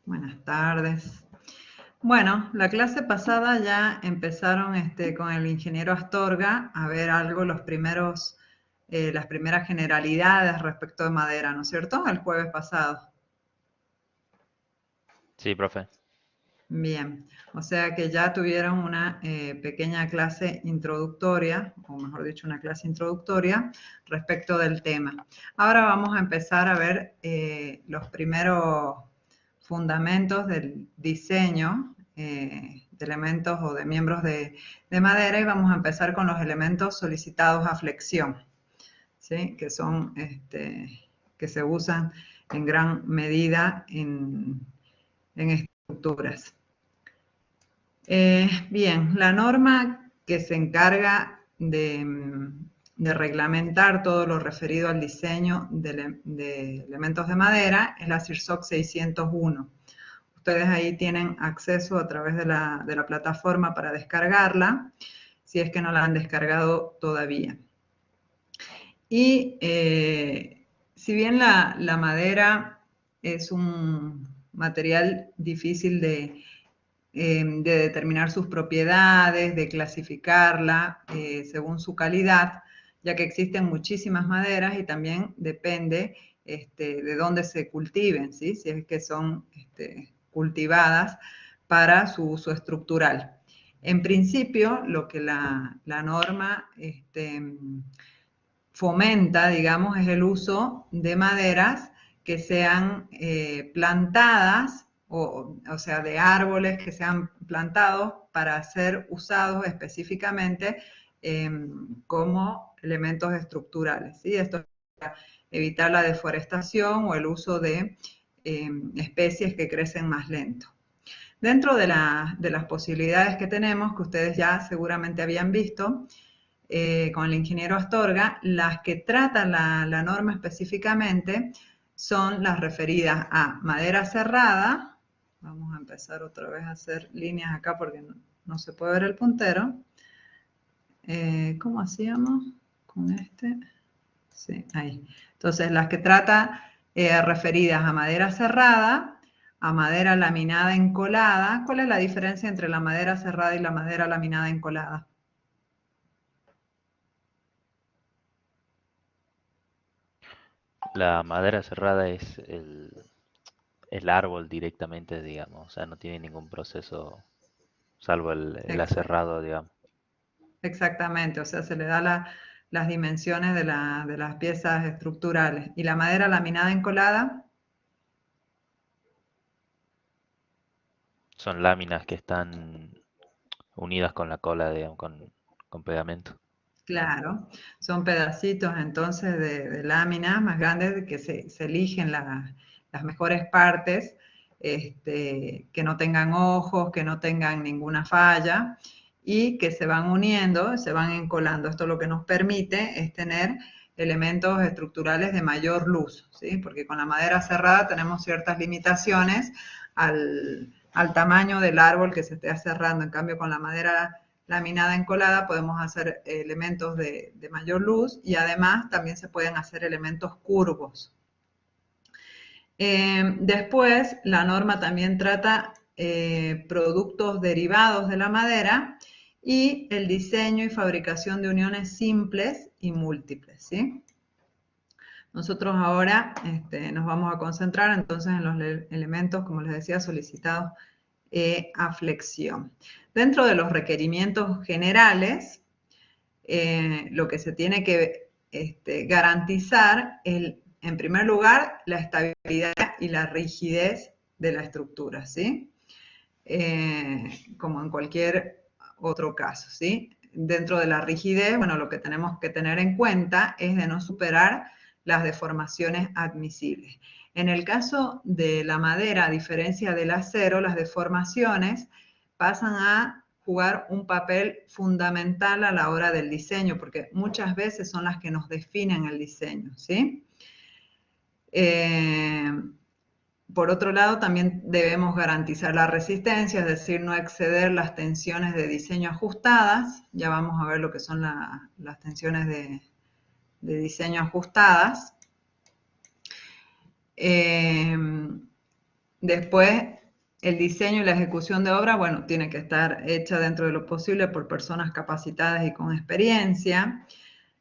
Buenas tardes. Bueno, la clase pasada ya empezaron con el ingeniero Astorga a ver algo, las primeras generalidades respecto de madera, ¿no es cierto? El jueves pasado. Sí, profe. Bien, o sea que ya tuvieron una pequeña clase introductoria, o mejor dicho, una clase introductoria respecto del tema. Ahora vamos a empezar a ver los primeros fundamentos del diseño de elementos o de miembros de madera y vamos a empezar con los elementos solicitados a flexión, ¿sí? Que son, que se usan en gran medida en estructuras. Bien, la norma que se encarga de reglamentar todo lo referido al diseño de elementos de madera es la CIRSOC 601. Ustedes ahí tienen acceso a través de la plataforma para descargarla, si es que no la han descargado todavía. Y si bien la madera es un material difícil de determinar sus propiedades, de clasificarla según su calidad, ya que existen muchísimas maderas y también depende de dónde se cultiven, ¿sí? Si es que son cultivadas para su uso estructural. En principio, lo que la norma fomenta, digamos, es el uso de maderas que sean plantadas, o sea, de árboles que sean plantados para ser usados específicamente como elementos estructurales, ¿sí? Esto es para evitar la deforestación o el uso de especies que crecen más lento. Dentro de las posibilidades que tenemos, que ustedes ya seguramente habían visto, con el ingeniero Astorga, las que tratan la norma específicamente son las referidas a madera cerrada. Vamos a empezar otra vez a hacer líneas acá porque no se puede ver el puntero. ¿Cómo hacíamos con este? Sí, ahí. Entonces, las que trata referidas a madera cerrada, a madera laminada encolada. ¿Cuál es la diferencia entre la madera cerrada y la madera laminada encolada? La madera cerrada es el árbol directamente, digamos. O sea, no tiene ningún proceso salvo el Exacto. aserrado, digamos. Exactamente, o sea, se le da las dimensiones de las piezas estructurales. ¿Y la madera laminada encolada? Son láminas que están unidas con la cola, digamos, con pegamento. Claro, son pedacitos entonces de láminas más grandes que se eligen las mejores partes, que no tengan ojos, que no tengan ninguna falla y que se van uniendo, se van encolando. Esto lo que nos permite es tener elementos estructurales de mayor luz, ¿sí? Porque con la madera cerrada tenemos ciertas limitaciones al tamaño del árbol que se esté cerrando. En cambio, con la madera laminada encolada podemos hacer elementos de mayor luz y además también se pueden hacer elementos curvos. Después, la norma también trata productos derivados de la madera y el diseño y fabricación de uniones simples y múltiples, ¿sí? Nosotros ahora nos vamos a concentrar entonces en los elementos, como les decía, solicitados a flexión. Dentro de los requerimientos generales, lo que se tiene que garantizar es, en primer lugar, la estabilidad y la rigidez de la estructura, ¿sí? Como en cualquier otro caso, ¿sí? Dentro de la rigidez, bueno, lo que tenemos que tener en cuenta es de no superar las deformaciones admisibles. En el caso de la madera, a diferencia del acero, las deformaciones pasan a jugar un papel fundamental a la hora del diseño, porque muchas veces son las que nos definen el diseño, ¿sí? Por otro lado, también debemos garantizar la resistencia, es decir, no exceder las tensiones de diseño ajustadas. Ya vamos a ver lo que son las tensiones de diseño ajustadas. Después, el diseño y la ejecución de obra, bueno, tiene que estar hecha dentro de lo posible por personas capacitadas y con experiencia.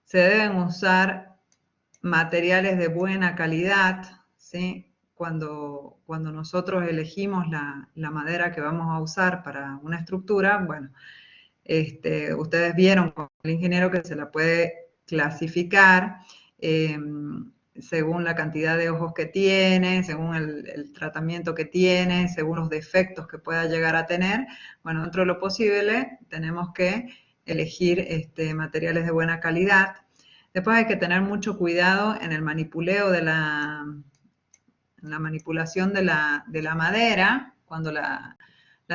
Se deben usar materiales de buena calidad, ¿sí? Cuando nosotros elegimos la madera que vamos a usar para una estructura, bueno, ustedes vieron con el ingeniero que se la puede clasificar según la cantidad de ojos que tiene, según el tratamiento que tiene, según los defectos que pueda llegar a tener. Bueno, dentro de lo posible tenemos que elegir materiales de buena calidad. Después hay que tener mucho cuidado en el manipuleo de la manipulación de la madera. Cuando la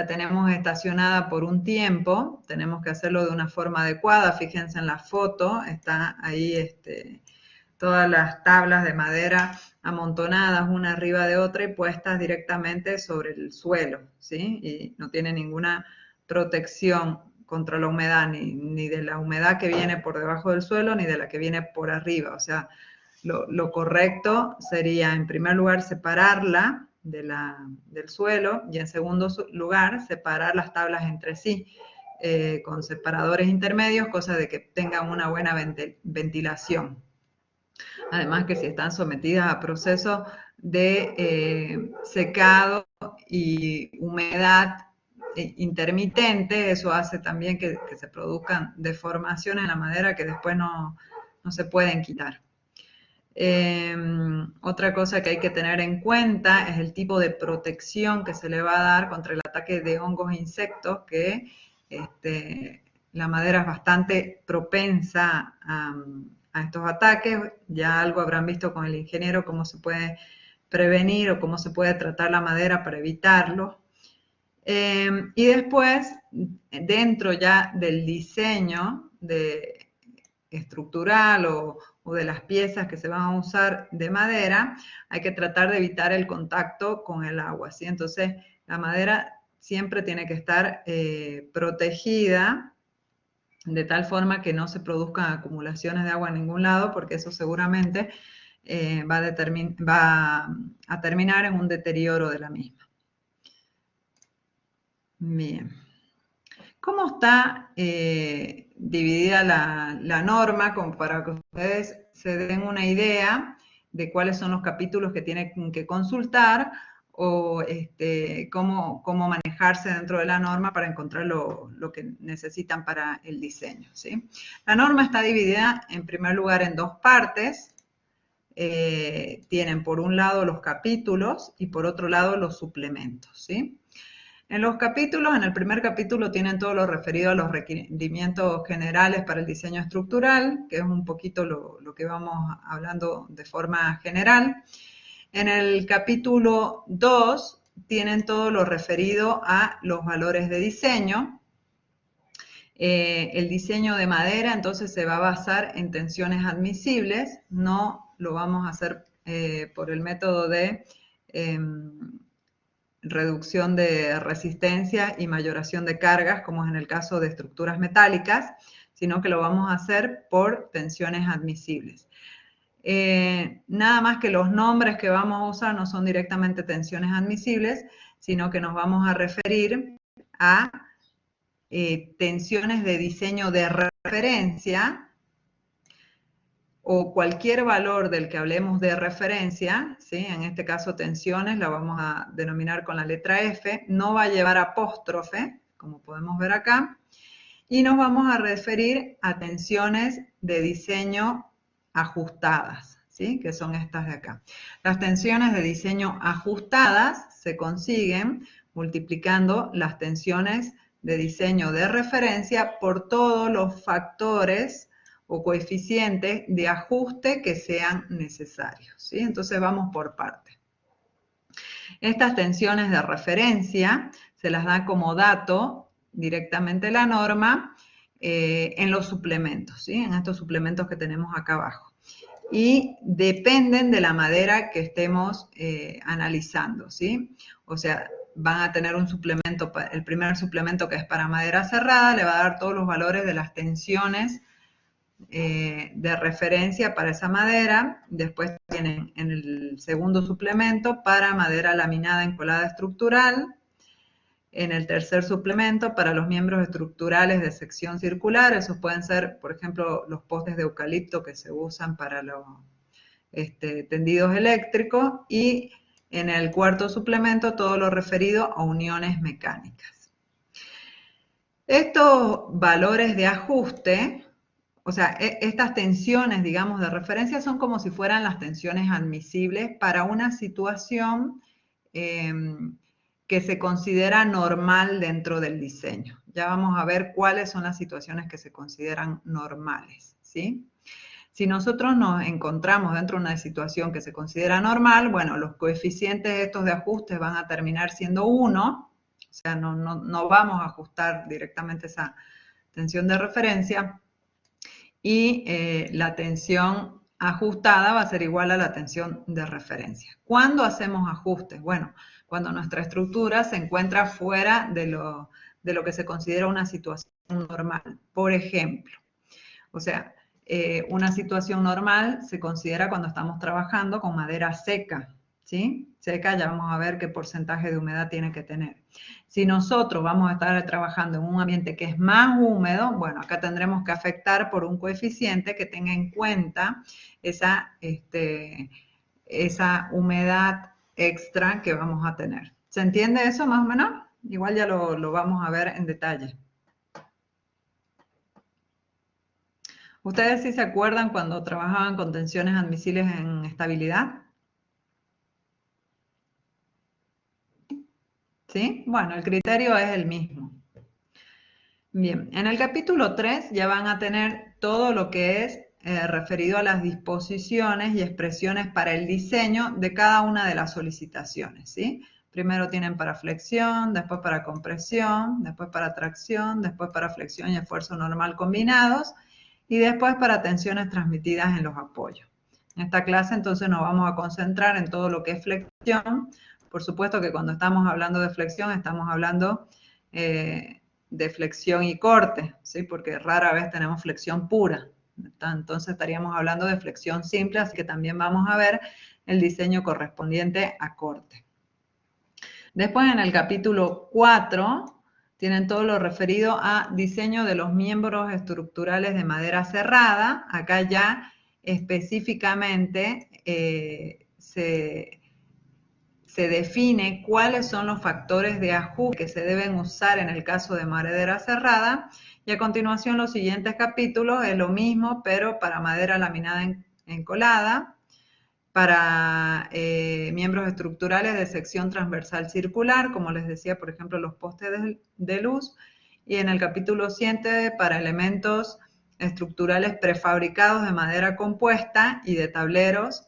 tenemos estacionada por un tiempo, tenemos que hacerlo de una forma adecuada. Fíjense en la foto, está ahí todas las tablas de madera amontonadas una arriba de otra y puestas directamente sobre el suelo, ¿sí? Y no tiene ninguna protección contra la humedad, ni de la humedad que viene por debajo del suelo, ni de la que viene por arriba. O sea, lo correcto sería, en primer lugar, separarla del suelo y, en segundo lugar, separar las tablas entre sí con separadores intermedios, cosa de que tengan una buena ventilación. Además que si están sometidas a procesos de secado y humedad intermitente, eso hace también que se produzcan deformaciones en la madera que después no se pueden quitar. Otra cosa que hay que tener en cuenta es el tipo de protección que se le va a dar contra el ataque de hongos e insectos, que la madera es bastante propensa a estos ataques. Ya algo habrán visto con el ingeniero cómo se puede prevenir o cómo se puede tratar la madera para evitarlo. Y después, dentro ya del diseño estructural o de las piezas que se van a usar de madera, hay que tratar de evitar el contacto con el agua, ¿sí? Entonces, la madera siempre tiene que estar protegida de tal forma que no se produzcan acumulaciones de agua en ningún lado, porque eso seguramente va a terminar en un deterioro de la misma. Bien. ¿Cómo está dividida la norma? Como para que ustedes se den una idea de cuáles son los capítulos que tienen que consultar o cómo manejarse dentro de la norma para encontrar lo que necesitan para el diseño, ¿sí? La norma está dividida en primer lugar en dos partes. Tienen por un lado los capítulos y por otro lado los suplementos, ¿sí? En los capítulos, en el primer capítulo tienen todo lo referido a los requerimientos generales para el diseño estructural, que es un poquito lo que vamos hablando de forma general. En el capítulo 2 tienen todo lo referido a los valores de diseño. El diseño de madera entonces se va a basar en tensiones admisibles, no lo vamos a hacer por el método de reducción de resistencia y mayoración de cargas, como es en el caso de estructuras metálicas, sino que lo vamos a hacer por tensiones admisibles. Nada más que los nombres que vamos a usar no son directamente tensiones admisibles, sino que nos vamos a referir a tensiones de diseño de referencia, o cualquier valor del que hablemos de referencia, ¿sí? En este caso tensiones, la vamos a denominar con la letra F, no va a llevar apóstrofe, como podemos ver acá, y nos vamos a referir a tensiones de diseño ajustadas, ¿sí? Que son estas de acá. Las tensiones de diseño ajustadas se consiguen multiplicando las tensiones de diseño de referencia por todos los factores o coeficientes de ajuste que sean necesarios, ¿sí? Entonces vamos por partes. Estas tensiones de referencia se las da como dato directamente la norma en los suplementos, ¿sí? En estos suplementos que tenemos acá abajo. Y dependen de la madera que estemos analizando, ¿sí? O sea, van a tener un suplemento, el primer suplemento que es para madera cerrada, le va a dar todos los valores de las tensiones de referencia para esa madera. Después tienen en el segundo suplemento para madera laminada encolada estructural, en el tercer suplemento para los miembros estructurales de sección circular. Esos pueden ser, por ejemplo, los postes de eucalipto que se usan para los tendidos eléctricos, y en el cuarto suplemento todo lo referido a uniones mecánicas. Estos valores de ajuste, o sea, estas tensiones, digamos, de referencia son como si fueran las tensiones admisibles para una situación que se considera normal dentro del diseño. Ya vamos a ver cuáles son las situaciones que se consideran normales, ¿sí? Si nosotros nos encontramos dentro de una situación que se considera normal, bueno, los coeficientes estos de ajuste van a terminar siendo 1, o sea, no vamos a ajustar directamente esa tensión de referencia, y la tensión ajustada va a ser igual a la tensión de referencia. ¿Cuándo hacemos ajustes? Bueno, cuando nuestra estructura se encuentra fuera de lo que se considera una situación normal. Por ejemplo, o sea, una situación normal se considera cuando estamos trabajando con madera seca, ¿sí? Seca, ya vamos a ver qué porcentaje de humedad tiene que tener. Si nosotros vamos a estar trabajando en un ambiente que es más húmedo, bueno, acá tendremos que afectar por un coeficiente que tenga en cuenta esa humedad extra que vamos a tener. ¿Se entiende eso más o menos? Igual ya lo vamos a ver en detalle. ¿Ustedes sí se acuerdan cuando trabajaban con tensiones admisibles en estabilidad? ¿Sí? Bueno, el criterio es el mismo. Bien, en el capítulo 3 ya van a tener todo lo que es referido a las disposiciones y expresiones para el diseño de cada una de las solicitaciones, ¿sí? Primero tienen para flexión, después para compresión, después para tracción, después para flexión y esfuerzo normal combinados, y después para tensiones transmitidas en los apoyos. En esta clase entonces nos vamos a concentrar en todo lo que es flexión. Por supuesto que cuando estamos hablando de flexión estamos hablando de flexión y corte, ¿sí? Porque rara vez tenemos flexión pura. Entonces estaríamos hablando de flexión simple, así que también vamos a ver el diseño correspondiente a corte. Después en el capítulo 4 tienen todo lo referido a diseño de los miembros estructurales de madera cerrada. Acá ya específicamente se define cuáles son los factores de ajuste que se deben usar en el caso de madera cerrada, y a continuación los siguientes capítulos es lo mismo, pero para madera laminada encolada, para miembros estructurales de sección transversal circular, como les decía, por ejemplo, los postes de luz, y en el capítulo 7 para elementos estructurales prefabricados de madera compuesta y de tableros.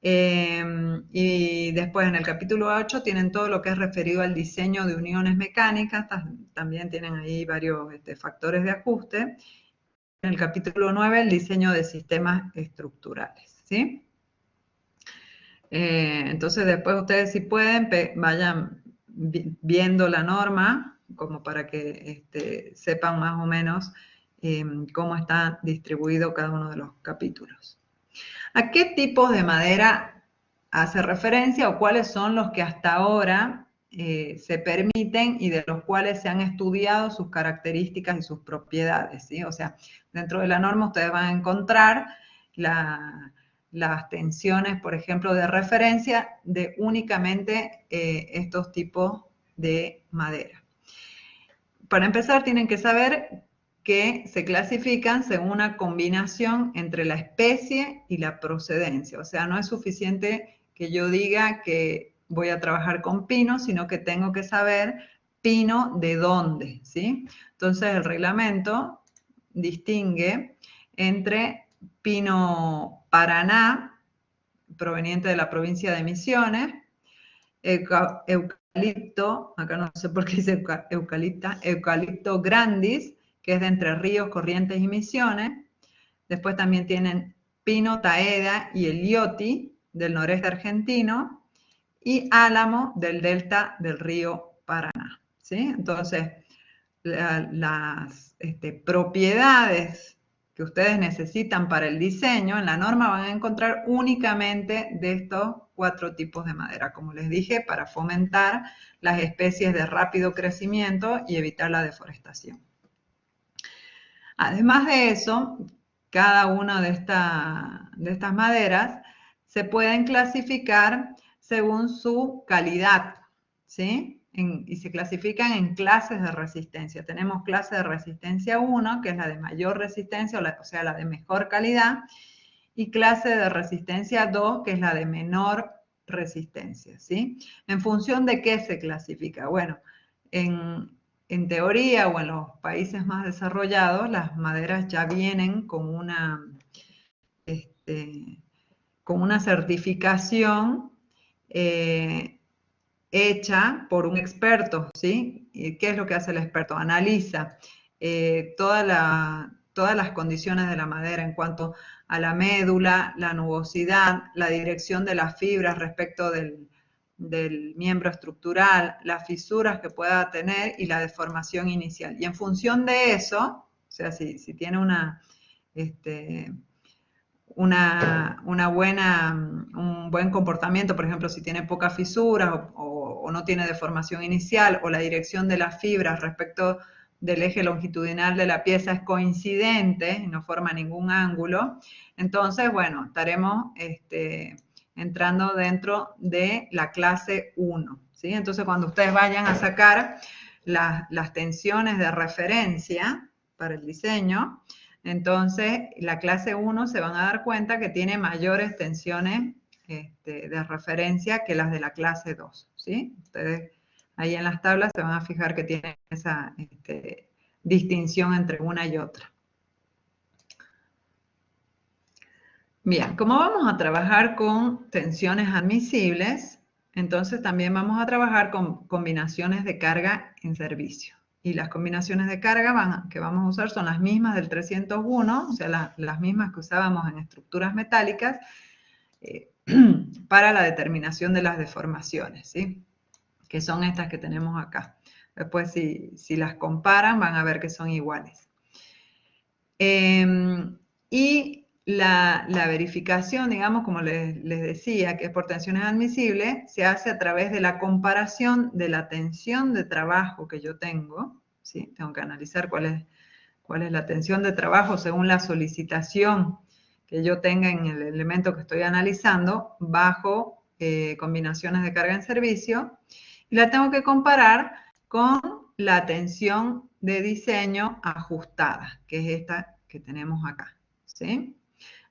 Y después en el capítulo 8 tienen todo lo que es referido al diseño de uniones mecánicas, también tienen ahí varios factores de ajuste. En el capítulo 9 el diseño de sistemas estructurales, ¿sí? Entonces después ustedes si pueden, vayan viendo la norma, como para que sepan más o menos cómo está distribuido cada uno de los capítulos. ¿A qué tipos de madera hace referencia o cuáles son los que hasta ahora se permiten y de los cuales se han estudiado sus características y sus propiedades, ¿sí? O sea, dentro de la norma ustedes van a encontrar las tensiones, por ejemplo, de referencia de únicamente estos tipos de madera. Para empezar, tienen que saber que se clasifican según una combinación entre la especie y la procedencia. O sea, no es suficiente que yo diga que voy a trabajar con pino, sino que tengo que saber pino de dónde, ¿sí? Entonces, el reglamento distingue entre pino Paraná, proveniente de la provincia de Misiones, eucalipto, acá no sé por qué dice eucalipto grandis, que es de Entre Ríos, Corrientes y Misiones. Después también tienen pino taeda y elioti del noreste argentino, y álamo del delta del río Paraná, ¿sí? Entonces, las propiedades que ustedes necesitan para el diseño, en la norma van a encontrar únicamente de estos 4 tipos de madera, como les dije, para fomentar las especies de rápido crecimiento y evitar la deforestación. Además de eso, cada una de estas maderas se pueden clasificar según su calidad, ¿sí? Y se clasifican en clases de resistencia. Tenemos clase de resistencia 1, que es la de mayor resistencia, o sea, la de mejor calidad, y clase de resistencia 2, que es la de menor resistencia, ¿sí? ¿En función de qué se clasifica? Bueno, en teoría o en los países más desarrollados, las maderas ya vienen con una certificación hecha por un experto, ¿sí? ¿Y qué es lo que hace el experto? Analiza todas las condiciones de la madera en cuanto a la médula, la nubosidad, la dirección de las fibras respecto del miembro estructural, las fisuras que pueda tener y la deformación inicial. Y en función de eso, o sea, si tiene un buen comportamiento, por ejemplo, si tiene pocas fisuras o no tiene deformación inicial, o la dirección de las fibras respecto del eje longitudinal de la pieza es coincidente, no forma ningún ángulo, entonces, bueno, estaremos entrando dentro de la clase 1, ¿sí? Entonces, cuando ustedes vayan a sacar las tensiones de referencia para el diseño, entonces la clase 1 se van a dar cuenta que tiene mayores tensiones de referencia que las de la clase 2, ¿sí? Ustedes ahí en las tablas se van a fijar que tienen esa distinción entre una y otra. Bien, como vamos a trabajar con tensiones admisibles, entonces también vamos a trabajar con combinaciones de carga en servicio. Y las combinaciones de carga que vamos a usar son las mismas del 301, o sea, las mismas que usábamos en estructuras metálicas para la determinación de las deformaciones, ¿sí? Que son estas que tenemos acá. Después, si las comparan, van a ver que son iguales. Y la verificación, digamos, como les decía, que es por tensiones admisibles, se hace a través de la comparación de la tensión de trabajo que yo tengo, ¿sí? Tengo que analizar cuál es la tensión de trabajo según la solicitación que yo tenga en el elemento que estoy analizando, bajo combinaciones de carga en servicio, y la tengo que comparar con la tensión de diseño ajustada, que es esta que tenemos acá, ¿sí?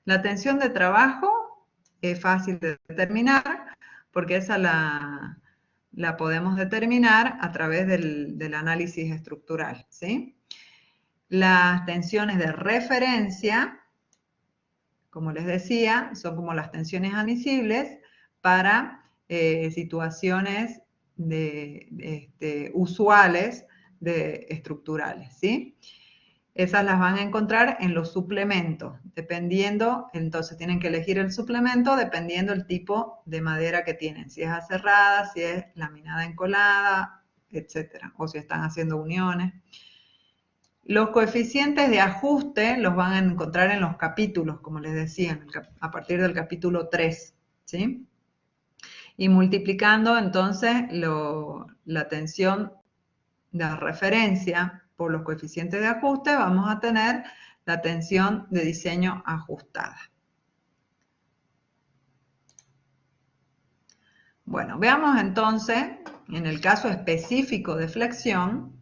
La tensión de trabajo es fácil de determinar porque esa la podemos determinar a través del análisis estructural, ¿sí? Las tensiones de referencia, como les decía, son como las tensiones admisibles para situaciones usuales estructurales, ¿sí? Esas las van a encontrar en los suplementos, dependiendo, entonces tienen que elegir el suplemento dependiendo el tipo de madera que tienen, si es aserrada, si es laminada encolada, etcétera, o si están haciendo uniones. Los coeficientes de ajuste los van a encontrar en los capítulos, como les decía, a partir del capítulo 3, ¿sí? Y multiplicando entonces la tensión de referencia por los coeficientes de ajuste, vamos a tener la tensión de diseño ajustada. Bueno, veamos entonces, en el caso específico de flexión,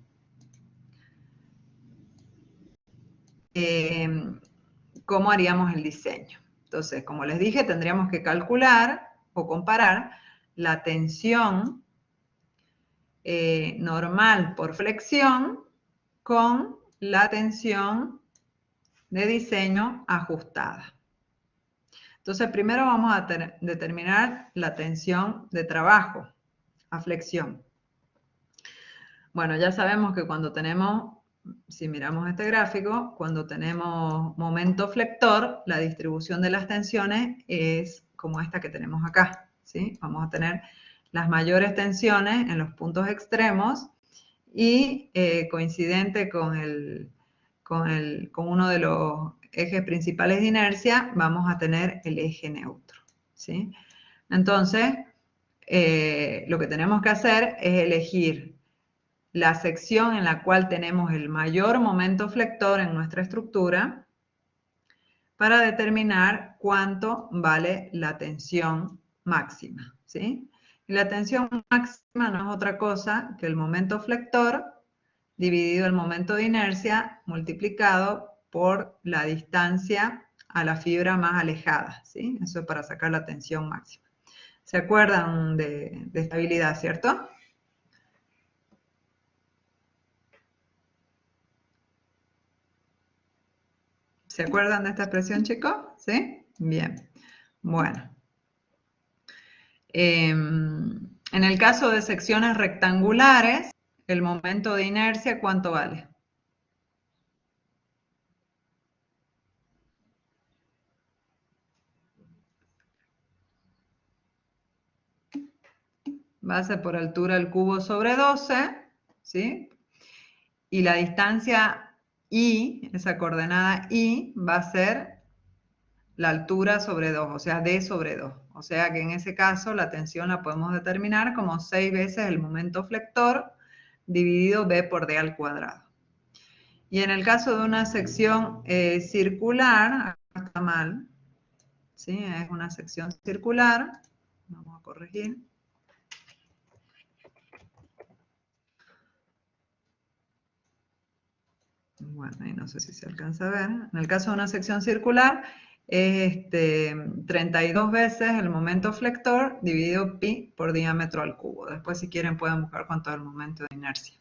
cómo haríamos el diseño. Entonces, como les dije, tendríamos que calcular o comparar la tensión normal por flexión con la tensión de diseño ajustada. Entonces, primero vamos a determinar la tensión de trabajo a flexión. Bueno, ya sabemos que cuando tenemos, si miramos este gráfico, cuando tenemos momento flector, la distribución de las tensiones es como esta que tenemos acá, ¿sí? Vamos a tener las mayores tensiones en los puntos extremos y coincidente con uno de los ejes principales de inercia, vamos a tener el eje neutro, ¿sí? Entonces, lo que tenemos que hacer es elegir la sección en la cual tenemos el mayor momento flector en nuestra estructura para determinar cuánto vale la tensión máxima, ¿sí? Y la tensión máxima no es otra cosa que el momento flector dividido el momento de inercia multiplicado por la distancia a la fibra más alejada, ¿sí? Eso es para sacar la tensión máxima. ¿Se acuerdan de estabilidad, cierto? ¿Se acuerdan de esta expresión, chicos? ¿Sí? Bien. Bueno. En el caso de secciones rectangulares, el momento de inercia, ¿cuánto vale? Base por altura al cubo sobre 12, ¿sí? Y la distancia I, esa coordenada I, va a ser la altura sobre 2, o sea, D sobre 2. O sea que en ese caso la tensión la podemos determinar como 6 veces el momento flector dividido B por D al cuadrado. Y en el caso de una sección circular, acá está mal, ¿sí? Es una sección circular, vamos a corregir. Bueno, ahí no sé si se alcanza a ver. En el caso de una sección circular, es 32 veces el momento flector dividido pi por diámetro al cubo. Después, si quieren, pueden buscar cuánto es el momento de inercia.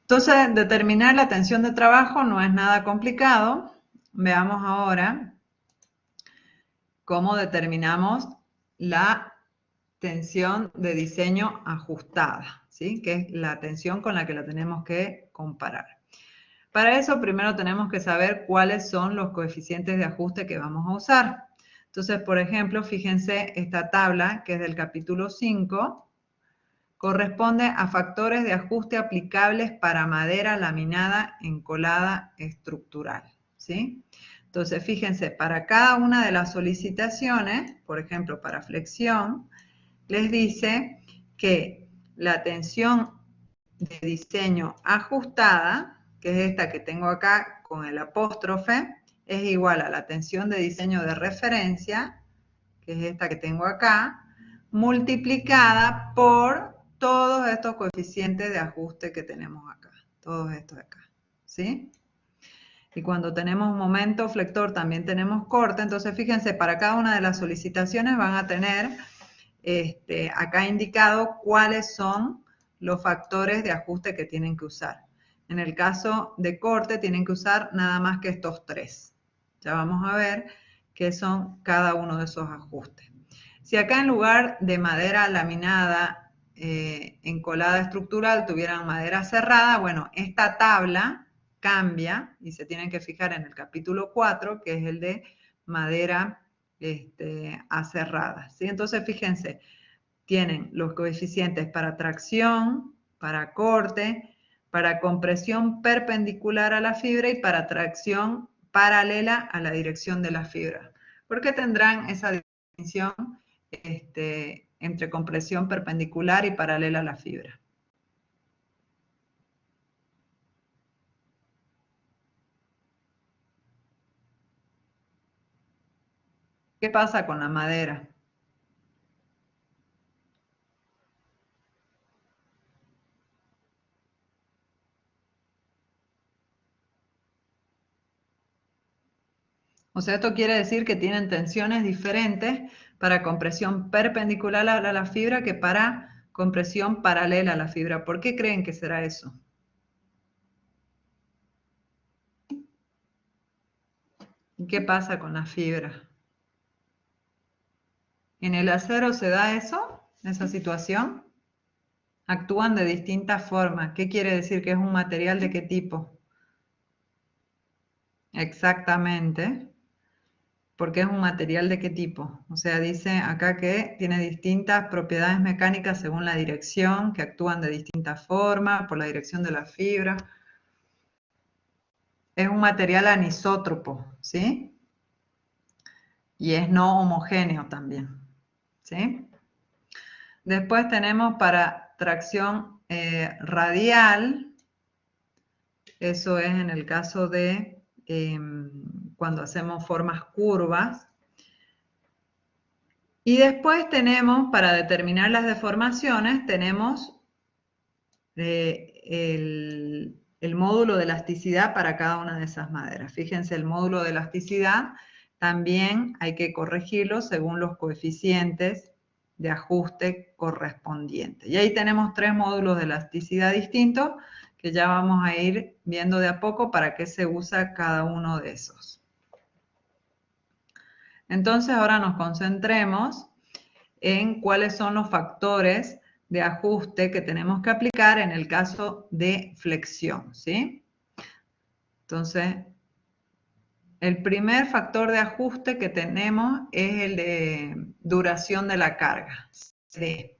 Entonces, determinar la tensión de trabajo no es nada complicado. Veamos ahora cómo determinamos la tensión de diseño ajustada, ¿sí? Que es la tensión con la que la tenemos que comparar. Para eso, primero tenemos que saber cuáles son los coeficientes de ajuste que vamos a usar. Entonces, por ejemplo, fíjense esta tabla, que es del capítulo 5, corresponde a factores de ajuste aplicables para madera laminada encolada estructural, ¿sí? Entonces, fíjense, para cada una de las solicitaciones, por ejemplo, para flexión, les dice que la tensión de diseño ajustada, que es esta que tengo acá con el apóstrofe, es igual a la tensión de diseño de referencia, que es esta que tengo acá, multiplicada por todos estos coeficientes de ajuste que tenemos acá, todos estos de acá, ¿sí? Y cuando tenemos momento flector también tenemos corte, entonces fíjense, para cada una de las solicitaciones van a tener acá indicado cuáles son los factores de ajuste que tienen que usar. En el caso de corte tienen que usar nada más que estos tres. Ya vamos a ver qué son cada uno de esos ajustes. Si acá en lugar de madera laminada encolada estructural tuvieran madera cerrada, bueno, esta tabla cambia y se tienen que fijar en el capítulo 4, que es el de madera aserrada, ¿sí? Entonces, fíjense, tienen los coeficientes para tracción, para corte, para compresión perpendicular a la fibra y para tracción paralela a la dirección de la fibra. ¿Por qué tendrán esa distinción entre compresión perpendicular y paralela a la fibra? ¿Qué pasa con la madera? O sea, esto quiere decir que tienen tensiones diferentes para compresión perpendicular a la fibra que para compresión paralela a la fibra. ¿Por qué creen que será eso? ¿Y qué pasa con la fibra? ¿En el acero se da eso, esa situación? Actúan de distintas formas. ¿Qué quiere decir? ¿Que es un material de qué tipo? Exactamente. Porque es un material de qué tipo. O sea, dice acá que tiene distintas propiedades mecánicas según la dirección, que actúan de distintas formas, por la dirección de la fibra. Es un material anisótropo, ¿sí? Y es no homogéneo también. ¿sí? Después tenemos para tracción radial, eso es en el caso de cuando hacemos formas curvas. Y después tenemos, para determinar las deformaciones, tenemos el módulo de elasticidad para cada una de esas maderas. Fíjense, el módulo de elasticidad también hay que corregirlo según los coeficientes de ajuste correspondientes. Y ahí tenemos 3 módulos de elasticidad distintos que ya vamos a ir viendo de a poco para qué se usa cada uno de esos. Entonces ahora nos concentremos en cuáles son los factores de ajuste que tenemos que aplicar en el caso de flexión, ¿sí? Entonces, el primer factor de ajuste que tenemos es el de duración de la carga, CD.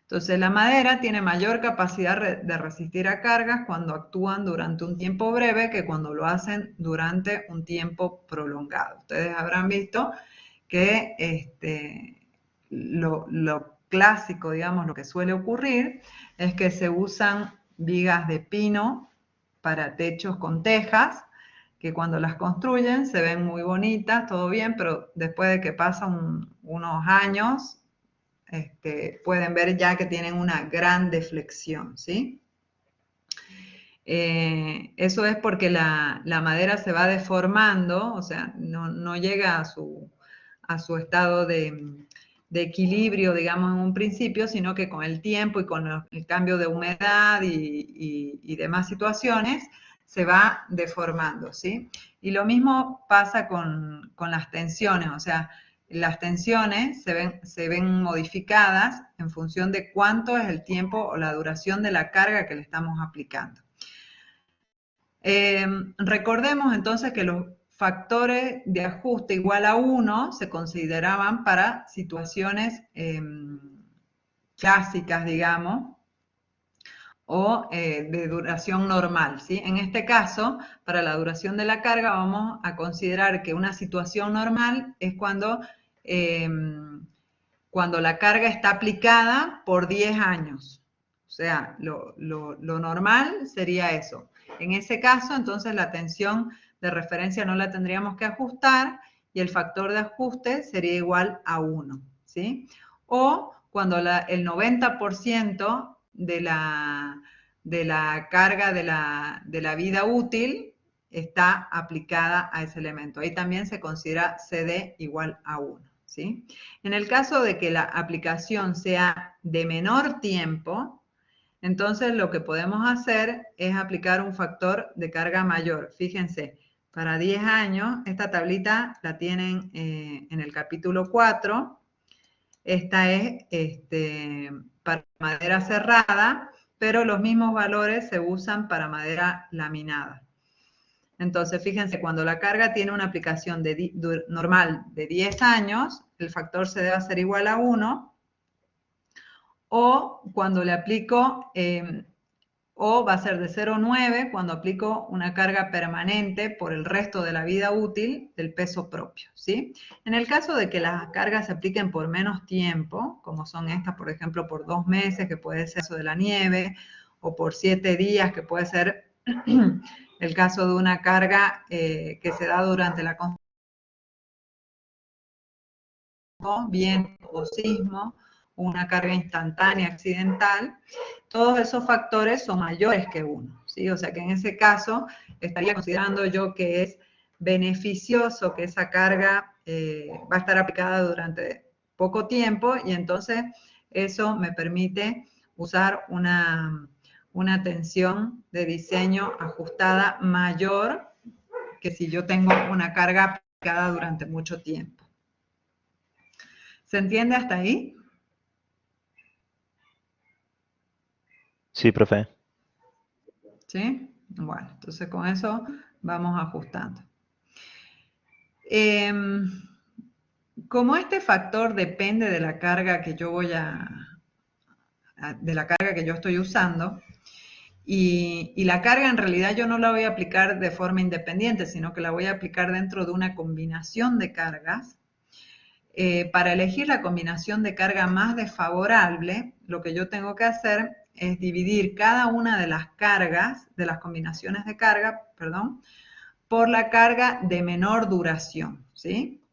Entonces, la madera tiene mayor capacidad de resistir a cargas cuando actúan durante un tiempo breve que cuando lo hacen durante un tiempo prolongado. Ustedes habrán visto que lo clásico, digamos, lo que suele ocurrir es que se usan vigas de pino para techos con tejas, que cuando las construyen se ven muy bonitas, todo bien, pero después de que pasan unos años, pueden ver ya que tienen una gran deflexión, ¿sí? Eso es porque la madera se va deformando, o sea, no llega a su estado de equilibrio, digamos, en un principio, sino que con el tiempo y con el cambio de humedad y demás situaciones, se va deformando, ¿sí? Y lo mismo pasa con las tensiones, o sea, las tensiones se ven modificadas en función de cuánto es el tiempo o la duración de la carga que le estamos aplicando. Recordemos entonces que los factores de ajuste igual a 1 se consideraban para situaciones clásicas, digamos, o de duración normal, ¿sí? En este caso, para la duración de la carga vamos a considerar que una situación normal es cuando la carga está aplicada por 10 años. O sea, lo normal sería eso. En ese caso, entonces, la tensión de referencia no la tendríamos que ajustar y el factor de ajuste sería igual a 1, ¿sí? O cuando el 90% de la carga de la vida útil está aplicada a ese elemento. Ahí también se considera CD igual a 1, ¿sí? En el caso de que la aplicación sea de menor tiempo, entonces lo que podemos hacer es aplicar un factor de carga mayor. Fíjense, para 10 años, esta tablita la tienen en el capítulo 4. Esta es para madera cerrada, pero los mismos valores se usan para madera laminada. Entonces, fíjense, cuando la carga tiene una aplicación normal de 10 años, el factor se debe hacer igual a 1, o cuando le aplico, o va a ser de 0,9 cuando aplico una carga permanente por el resto de la vida útil del peso propio, ¿sí? En el caso de que las cargas se apliquen por menos tiempo, como son estas, por ejemplo, por 2 meses, que puede ser eso de la nieve, o por 7 días, que puede ser el caso de una carga que se da durante la construcción, viento o sismo, una carga instantánea accidental, todos esos factores son mayores que 1, ¿sí? O sea que en ese caso estaría considerando yo que es beneficioso que esa carga va a estar aplicada durante poco tiempo y entonces eso me permite usar una tensión de diseño ajustada mayor que si yo tengo una carga aplicada durante mucho tiempo. ¿Se entiende hasta ahí? Sí, profe. ¿Sí? Bueno, entonces con eso vamos ajustando. Como este factor depende de la carga que yo de la carga que yo estoy usando, y la carga en realidad yo no la voy a aplicar de forma independiente, sino que la voy a aplicar dentro de una combinación de cargas. para elegir la combinación de carga más desfavorable, lo que yo tengo que hacer es dividir cada una de las cargas, de las combinaciones de carga, perdón, por la carga de menor duración, ¿sí?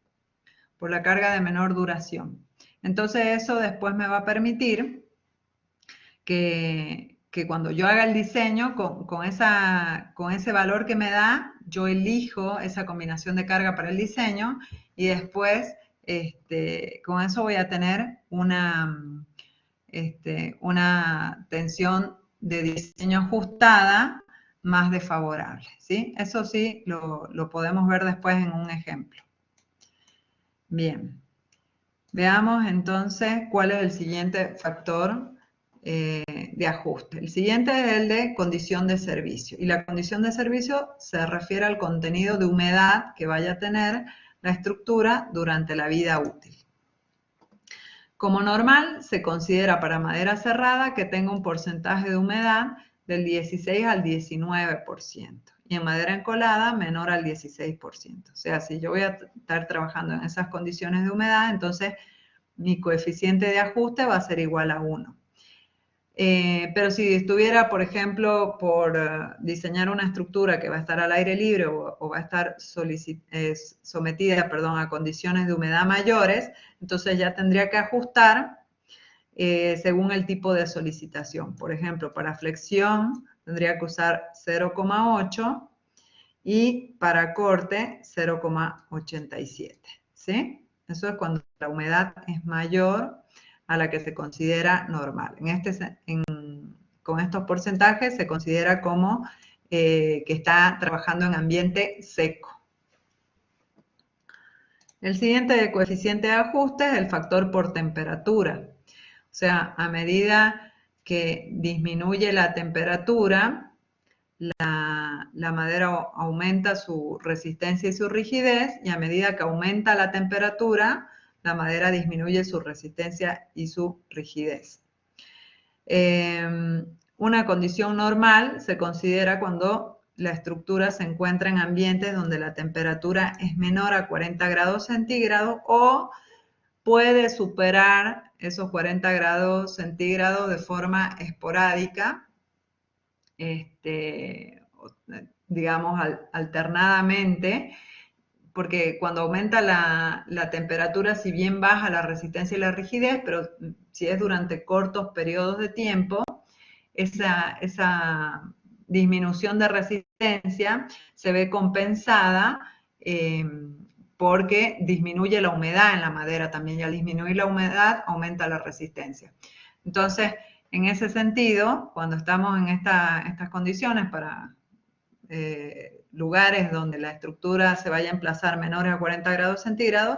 Por la carga de menor duración. Entonces eso después me va a permitir que cuando yo haga el diseño, con ese valor que me da, yo elijo esa combinación de carga para el diseño y después con eso voy a tener una tensión de diseño ajustada más desfavorable, ¿sí? Eso sí lo podemos ver después en un ejemplo. Bien, veamos entonces cuál es el siguiente factor de ajuste. El siguiente es el de condición de servicio. Y la condición de servicio se refiere al contenido de humedad que vaya a tener la estructura durante la vida útil. Como normal, se considera para madera cerrada que tenga un porcentaje de humedad del 16 al 19%. Y en madera encolada, menor al 16%. O sea, si yo voy a estar trabajando en esas condiciones de humedad, entonces mi coeficiente de ajuste va a ser igual a 1. Pero si estuviera, por ejemplo, por diseñar una estructura que va a estar al aire libre o va a estar sometida, perdón, a condiciones de humedad mayores, entonces ya tendría que ajustar según el tipo de solicitación. Por ejemplo, para flexión tendría que usar 0,8 y para corte 0,87, ¿sí? Eso es cuando la humedad es mayor a la que se considera normal. Con estos porcentajes se considera como que está trabajando en ambiente seco. El siguiente coeficiente de ajuste es el factor por temperatura. O sea, a medida que disminuye la temperatura, la madera aumenta su resistencia y su rigidez, y a medida que aumenta la temperatura, la madera disminuye su resistencia y su rigidez. Una condición normal se considera cuando la estructura se encuentra en ambientes donde la temperatura es menor a 40 grados centígrados o puede superar esos 40 grados centígrados de forma esporádica, digamos alternadamente, porque cuando aumenta la temperatura, si bien baja la resistencia y la rigidez, pero si es durante cortos periodos de tiempo, esa disminución de resistencia se ve compensada porque disminuye la humedad en la madera también, y al disminuir la humedad aumenta la resistencia. Entonces, en ese sentido, cuando estamos en estas condiciones para lugares donde la estructura se vaya a emplazar menores a 40 grados centígrados,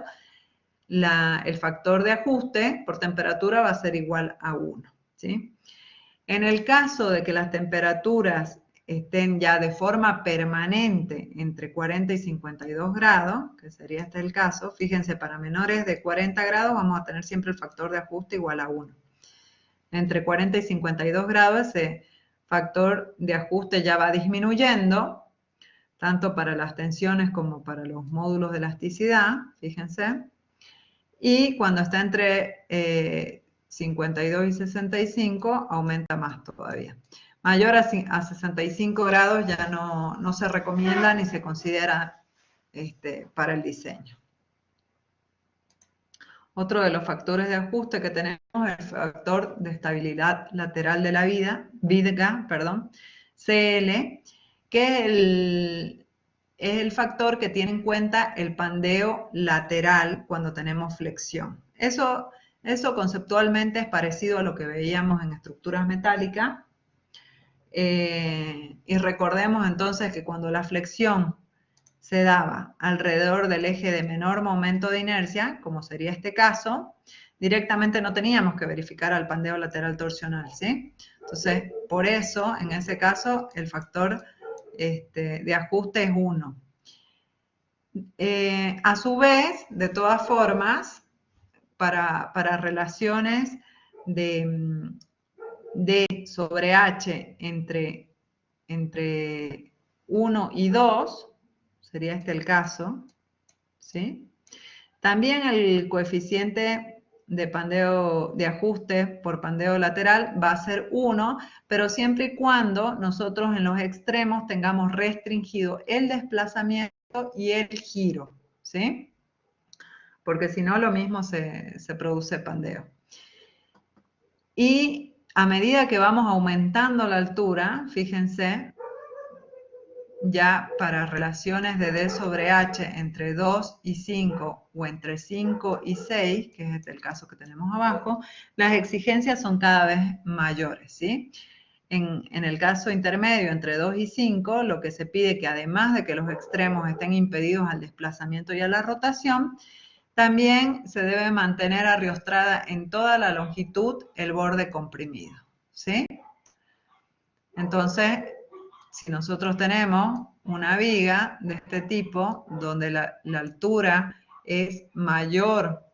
el factor de ajuste por temperatura va a ser igual a 1, ¿sí? En el caso de que las temperaturas estén ya de forma permanente entre 40 y 52 grados, que sería este el caso, fíjense, para menores de 40 grados vamos a tener siempre el factor de ajuste igual a 1. Entre 40 y 52 grados ese factor de ajuste ya va disminuyendo, tanto para las tensiones como para los módulos de elasticidad, fíjense. Y cuando está entre 52 y 65, aumenta más todavía. Mayor a 65 grados ya no se recomienda ni se considera para el diseño. Otro de los factores de ajuste que tenemos es el factor de estabilidad lateral de la viga, CL, que es el factor que tiene en cuenta el pandeo lateral cuando tenemos flexión. Eso conceptualmente es parecido a lo que veíamos en estructuras metálicas. Y recordemos entonces que cuando la flexión se daba alrededor del eje de menor momento de inercia, como sería este caso, directamente no teníamos que verificar al pandeo lateral torsional, ¿sí? Entonces, por eso, en ese caso, el factor de ajuste es 1. A su vez, de todas formas, para relaciones de D sobre H entre 1 y 2, sería este el caso, ¿sí? También el coeficiente de pandeo, de ajuste por pandeo lateral va a ser 1, pero siempre y cuando nosotros en los extremos tengamos restringido el desplazamiento y el giro, ¿sí? Porque si no, lo mismo se produce pandeo. Y a medida que vamos aumentando la altura, fíjense, ya para relaciones de D sobre H entre 2 y 5 o entre 5 y 6, que es el caso que tenemos abajo, las exigencias son cada vez mayores, ¿sí? En el caso intermedio entre 2 y 5, lo que se pide es que además de que los extremos estén impedidos al desplazamiento y a la rotación, también se debe mantener ariostrada en toda la longitud el borde comprimido, ¿sí? Entonces, si nosotros tenemos una viga de este tipo, donde la altura es mayor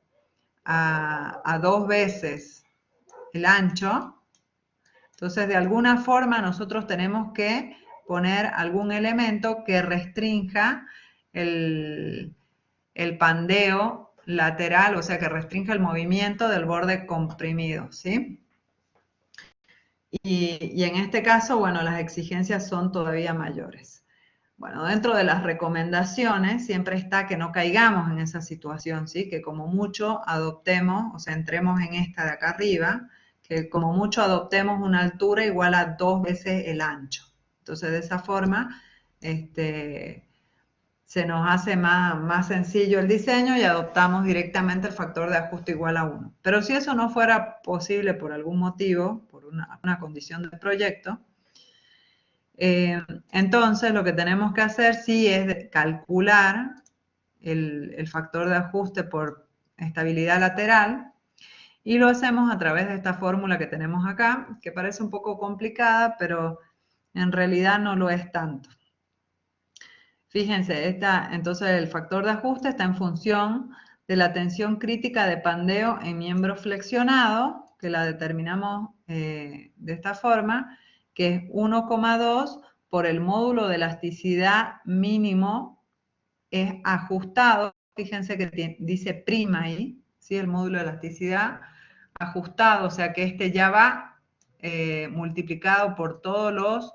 a 2 veces el ancho, entonces de alguna forma nosotros tenemos que poner algún elemento que restrinja el pandeo lateral, o sea, que restrinja el movimiento del borde comprimido, ¿sí? Y en este caso, bueno, las exigencias son todavía mayores. Bueno, dentro de las recomendaciones siempre está que no caigamos en esa situación, ¿sí? Que como mucho adoptemos, o sea, entremos en esta de acá arriba, que como mucho adoptemos una altura igual a 2 veces el ancho. Entonces, de esa forma, se nos hace más sencillo el diseño y adoptamos directamente el factor de ajuste igual a 1. Pero si eso no fuera posible por algún motivo, por una condición del proyecto, entonces lo que tenemos que hacer sí es calcular el factor de ajuste por estabilidad lateral y lo hacemos a través de esta fórmula que tenemos acá, que parece un poco complicada, pero en realidad no lo es tanto. Fíjense, entonces el factor de ajuste está en función de la tensión crítica de pandeo en miembro flexionado, que la determinamos de esta forma, que es 1,2 por el módulo de elasticidad mínimo es ajustado. Fíjense que dice prima ahí, ¿sí? El módulo de elasticidad ajustado, o sea que este ya va multiplicado por todos los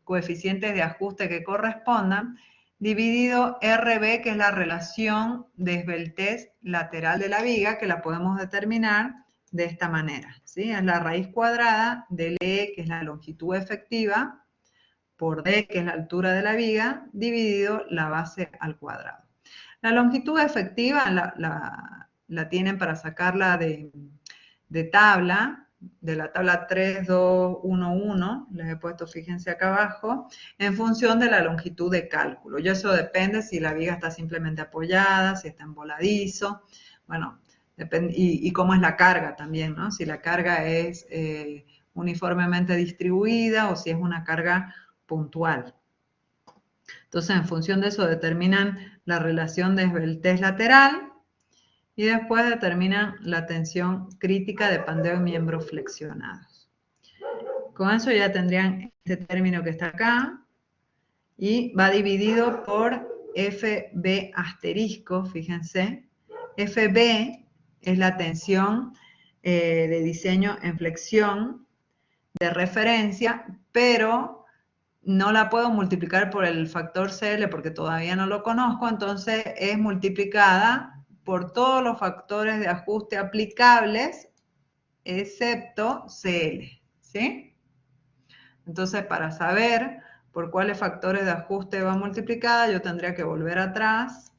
coeficientes de ajuste que correspondan, dividido RB, que es la relación de esbeltez lateral de la viga, que la podemos determinar de esta manera, ¿sí? Es la raíz cuadrada del E, que es la longitud efectiva, por D, que es la altura de la viga, dividido la base al cuadrado. La longitud efectiva la tienen para sacarla de tabla, de la tabla 3211, les he puesto, fíjense acá abajo, en función de la longitud de cálculo. Y eso depende si la viga está simplemente apoyada, si está en voladizo, bueno, depende, y cómo es la carga también, ¿no? Si la carga es uniformemente distribuida o si es una carga puntual. Entonces, en función de eso determinan la relación de esbeltez lateral, y después determinan la tensión crítica de pandeo en miembros flexionados. Con eso ya tendrían este término que está acá y va dividido por FB asterisco, fíjense. FB es la tensión de diseño en flexión de referencia, pero no la puedo multiplicar por el factor CL porque todavía no lo conozco, entonces es multiplicada por todos los factores de ajuste aplicables, excepto CL, ¿sí? Entonces, para saber por cuáles factores de ajuste va multiplicada, yo tendría que volver atrás,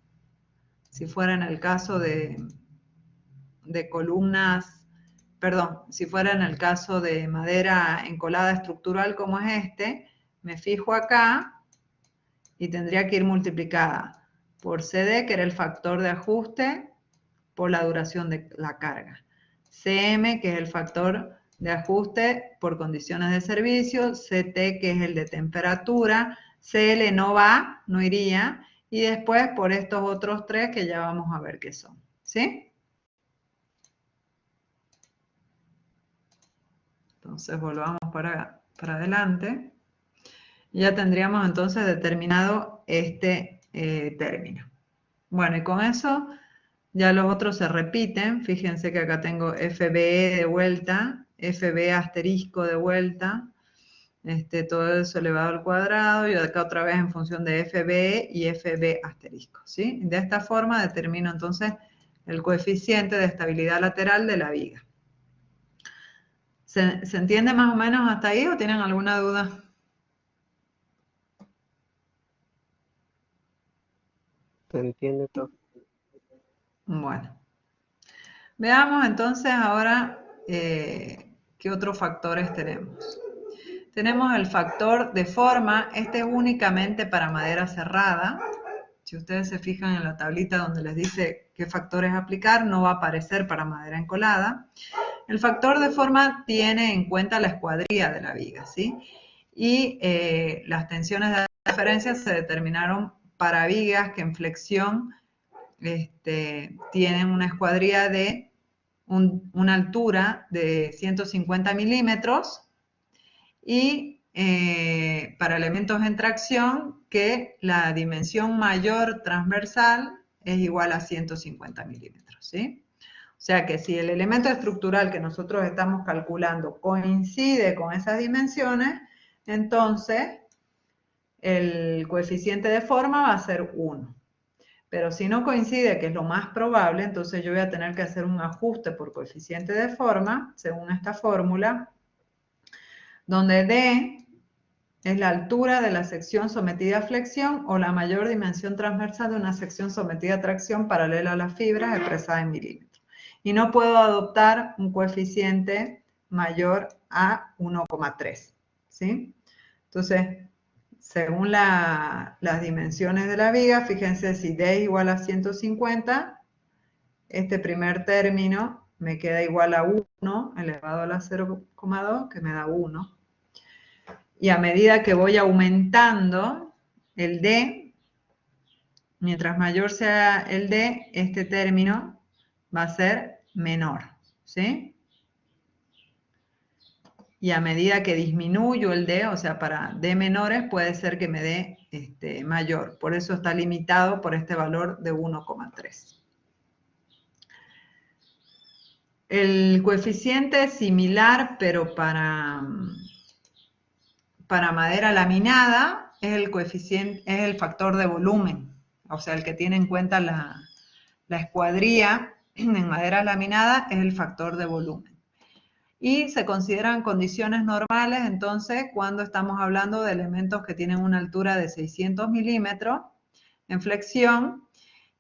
si fuera en el caso de columnas, perdón, si fuera en el caso de madera encolada estructural como es este, me fijo acá y tendría que ir multiplicada por CD, que era el factor de ajuste, por la duración de la carga. CM, que es el factor de ajuste por condiciones de servicio, CT, que es el de temperatura, CL no va, no iría, y después por estos otros tres que ya vamos a ver qué son, ¿sí? Entonces volvamos para adelante. Ya tendríamos entonces determinado este término. Bueno, y con eso Ya los otros se repiten, fíjense que acá tengo FBE de vuelta, FB asterisco de vuelta, todo eso elevado al cuadrado, y acá otra vez en función de FB y FB asterisco, ¿sí? De esta forma determino entonces el coeficiente de estabilidad lateral de la viga. ¿Se entiende más o menos hasta ahí o tienen alguna duda? Se entiende todo. Bueno, veamos entonces ahora qué otros factores tenemos. Tenemos el factor de forma, este es únicamente para madera cerrada. Si ustedes se fijan en la tablita donde les dice qué factores aplicar, no va a aparecer para madera encolada. El factor de forma tiene en cuenta la escuadría de la viga, ¿sí? Y las tensiones de referencia se determinaron para vigas que en flexión tienen una escuadría de una altura de 150 milímetros, y para elementos en tracción que la dimensión mayor transversal es igual a 150 milímetros, ¿sí? O sea que si el elemento estructural que nosotros estamos calculando coincide con esas dimensiones, entonces el coeficiente de forma va a ser 1. Pero si no coincide, que es lo más probable, entonces yo voy a tener que hacer un ajuste por coeficiente de forma, según esta fórmula, donde D es la altura de la sección sometida a flexión o la mayor dimensión transversal de una sección sometida a tracción paralela a las fibras expresada en milímetros. Y no puedo adoptar un coeficiente mayor a 1,3, ¿sí? Entonces, según las dimensiones de la viga, fíjense, si D es igual a 150, este primer término me queda igual a 1 elevado a la 0,2, que me da 1. Y a medida que voy aumentando el D, mientras mayor sea el D, este término va a ser menor, ¿sí? Y a medida que disminuyo el D, o sea, para D menores, puede ser que me dé mayor. Por eso está limitado por este valor de 1,3. El coeficiente es similar, pero para madera laminada es el coeficiente, es el factor de volumen, o sea, el que tiene en cuenta la escuadría en madera laminada es el factor de volumen. Y se consideran condiciones normales, entonces, cuando estamos hablando de elementos que tienen una altura de 600 milímetros en flexión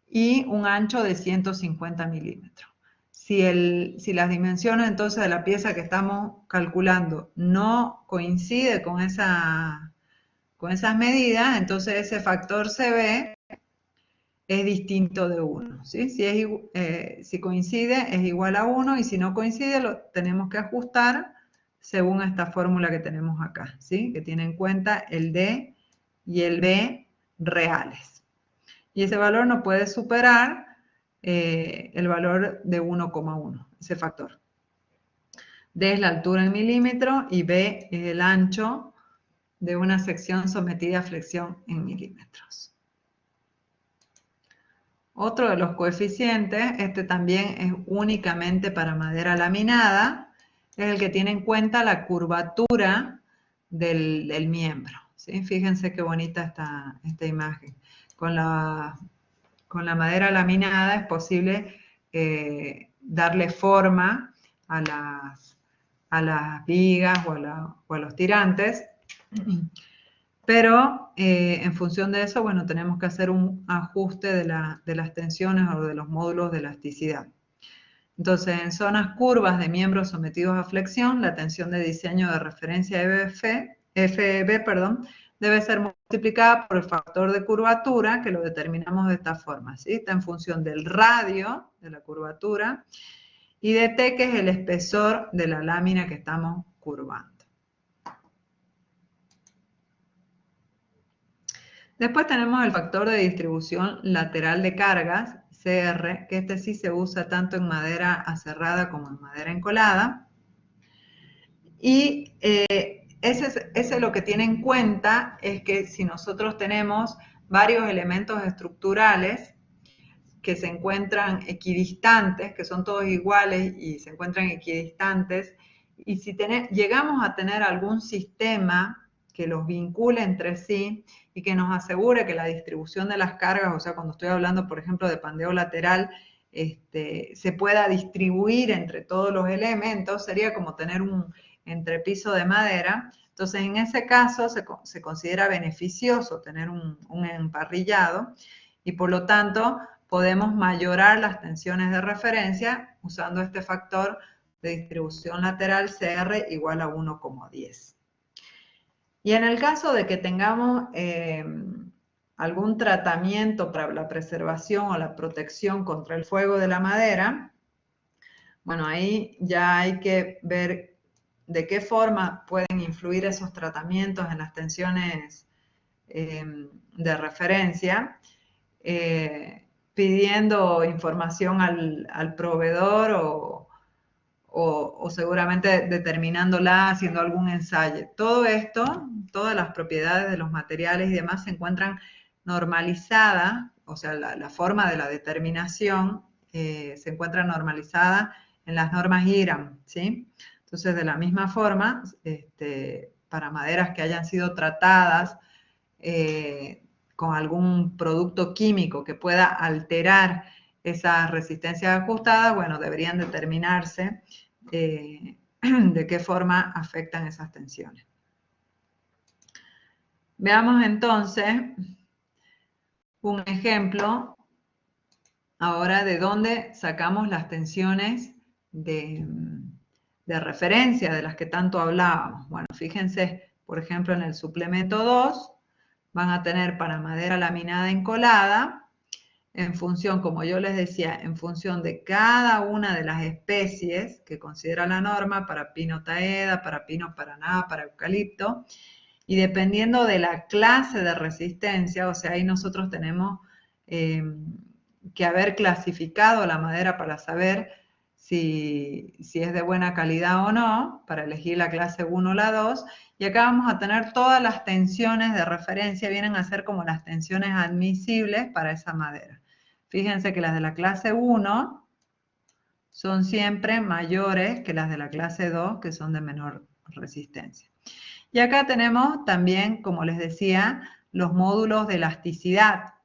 y un ancho de 150 milímetros. Si las dimensiones entonces de la pieza que estamos calculando no coincide con esas medidas, entonces ese factor CB es distinto de 1, ¿sí? Si coincide es igual a 1 y si no coincide lo tenemos que ajustar según esta fórmula que tenemos acá, ¿sí? Que tiene en cuenta el D y el B reales. Y ese valor no puede superar el valor de 1,1, ese factor. D es la altura en milímetros y B es el ancho de una sección sometida a flexión en milímetros. Otro de los coeficientes, este también es únicamente para madera laminada, es el que tiene en cuenta la curvatura del miembro, ¿sí? Fíjense qué bonita esta imagen. Con la madera laminada es posible darle forma a las vigas o a los tirantes, pero en función de eso, bueno, tenemos que hacer un ajuste de las tensiones o de los módulos de elasticidad. Entonces, en zonas curvas de miembros sometidos a flexión, la tensión de diseño de referencia FB, debe ser multiplicada por el factor de curvatura, que lo determinamos de esta forma, ¿sí? Está en función del radio de la curvatura y de T, que es el espesor de la lámina que estamos curvando. Después tenemos el factor de distribución lateral de cargas, CR, que este sí se usa tanto en madera aserrada como en madera encolada. Y ese lo que tiene en cuenta es que si nosotros tenemos varios elementos estructurales, que se encuentran equidistantes, que son todos iguales y se encuentran equidistantes, y si llegamos a tener algún sistema que los vincule entre sí y que nos asegure que la distribución de las cargas, o sea, cuando estoy hablando, por ejemplo, de pandeo lateral, se pueda distribuir entre todos los elementos, sería como tener un entrepiso de madera. Entonces, en ese caso se considera beneficioso tener un emparrillado y por lo tanto podemos mayorar las tensiones de referencia usando este factor de distribución lateral CR igual a 1,10. Y en el caso de que tengamos algún tratamiento para la preservación o la protección contra el fuego de la madera, bueno, ahí ya hay que ver de qué forma pueden influir esos tratamientos en las tensiones de referencia, pidiendo información al proveedor o seguramente determinándola, haciendo algún ensayo. Todo esto, todas las propiedades de los materiales y demás se encuentran normalizadas, o sea, la forma de la determinación se encuentra normalizada en las normas IRAM, ¿sí? Entonces, de la misma forma, para maderas que hayan sido tratadas con algún producto químico que pueda alterar esas resistencias ajustadas, bueno, deberían determinarse de qué forma afectan esas tensiones. Veamos entonces un ejemplo ahora de dónde sacamos las tensiones de referencia de las que tanto hablábamos. Bueno, fíjense, por ejemplo, en el suplemento 2 van a tener para madera laminada encolada, en función, como yo les decía, en función de cada una de las especies que considera la norma, para pino taeda, para pino paraná, para eucalipto, y dependiendo de la clase de resistencia, o sea, ahí nosotros tenemos que haber clasificado la madera para saber si es de buena calidad o no, para elegir la clase 1 o la 2, y acá vamos a tener todas las tensiones de referencia, vienen a ser como las tensiones admisibles para esa madera. Fíjense que las de la clase 1 son siempre mayores que las de la clase 2, que son de menor resistencia. Y acá tenemos también, como les decía, los módulos de elasticidad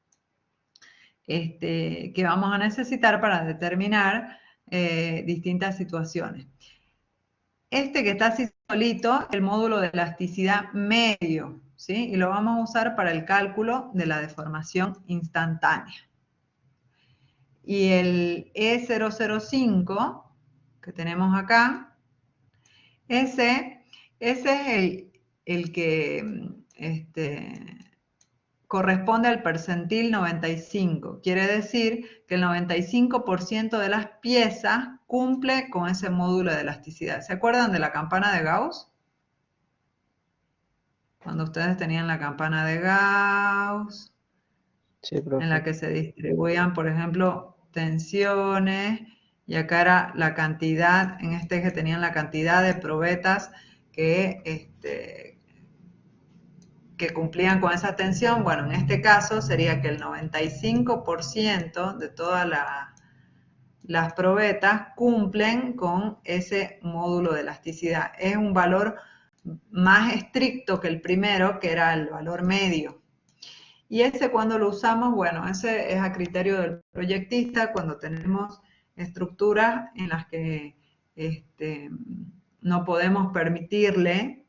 que vamos a necesitar para determinar distintas situaciones. Este que está así solito, el módulo de elasticidad medio, ¿sí? Y lo vamos a usar para el cálculo de la deformación instantánea. Y el E005 que tenemos acá, ese es el que corresponde al percentil 95. Quiere decir que el 95% de las piezas cumple con ese módulo de elasticidad. ¿Se acuerdan de la campana de Gauss? Cuando ustedes tenían la campana de Gauss, Sí, profe. en la que se distribuían, por ejemplo, tensiones, y acá era la cantidad, en este eje tenían la cantidad de probetas que cumplían con esa tensión. Bueno, en este caso sería que el 95% de todas las probetas cumplen con ese módulo de elasticidad. Es un valor más estricto que el primero, que era el valor medio. Y ese cuando lo usamos, bueno, ese es a criterio del proyectista cuando tenemos estructuras en las que no podemos permitirle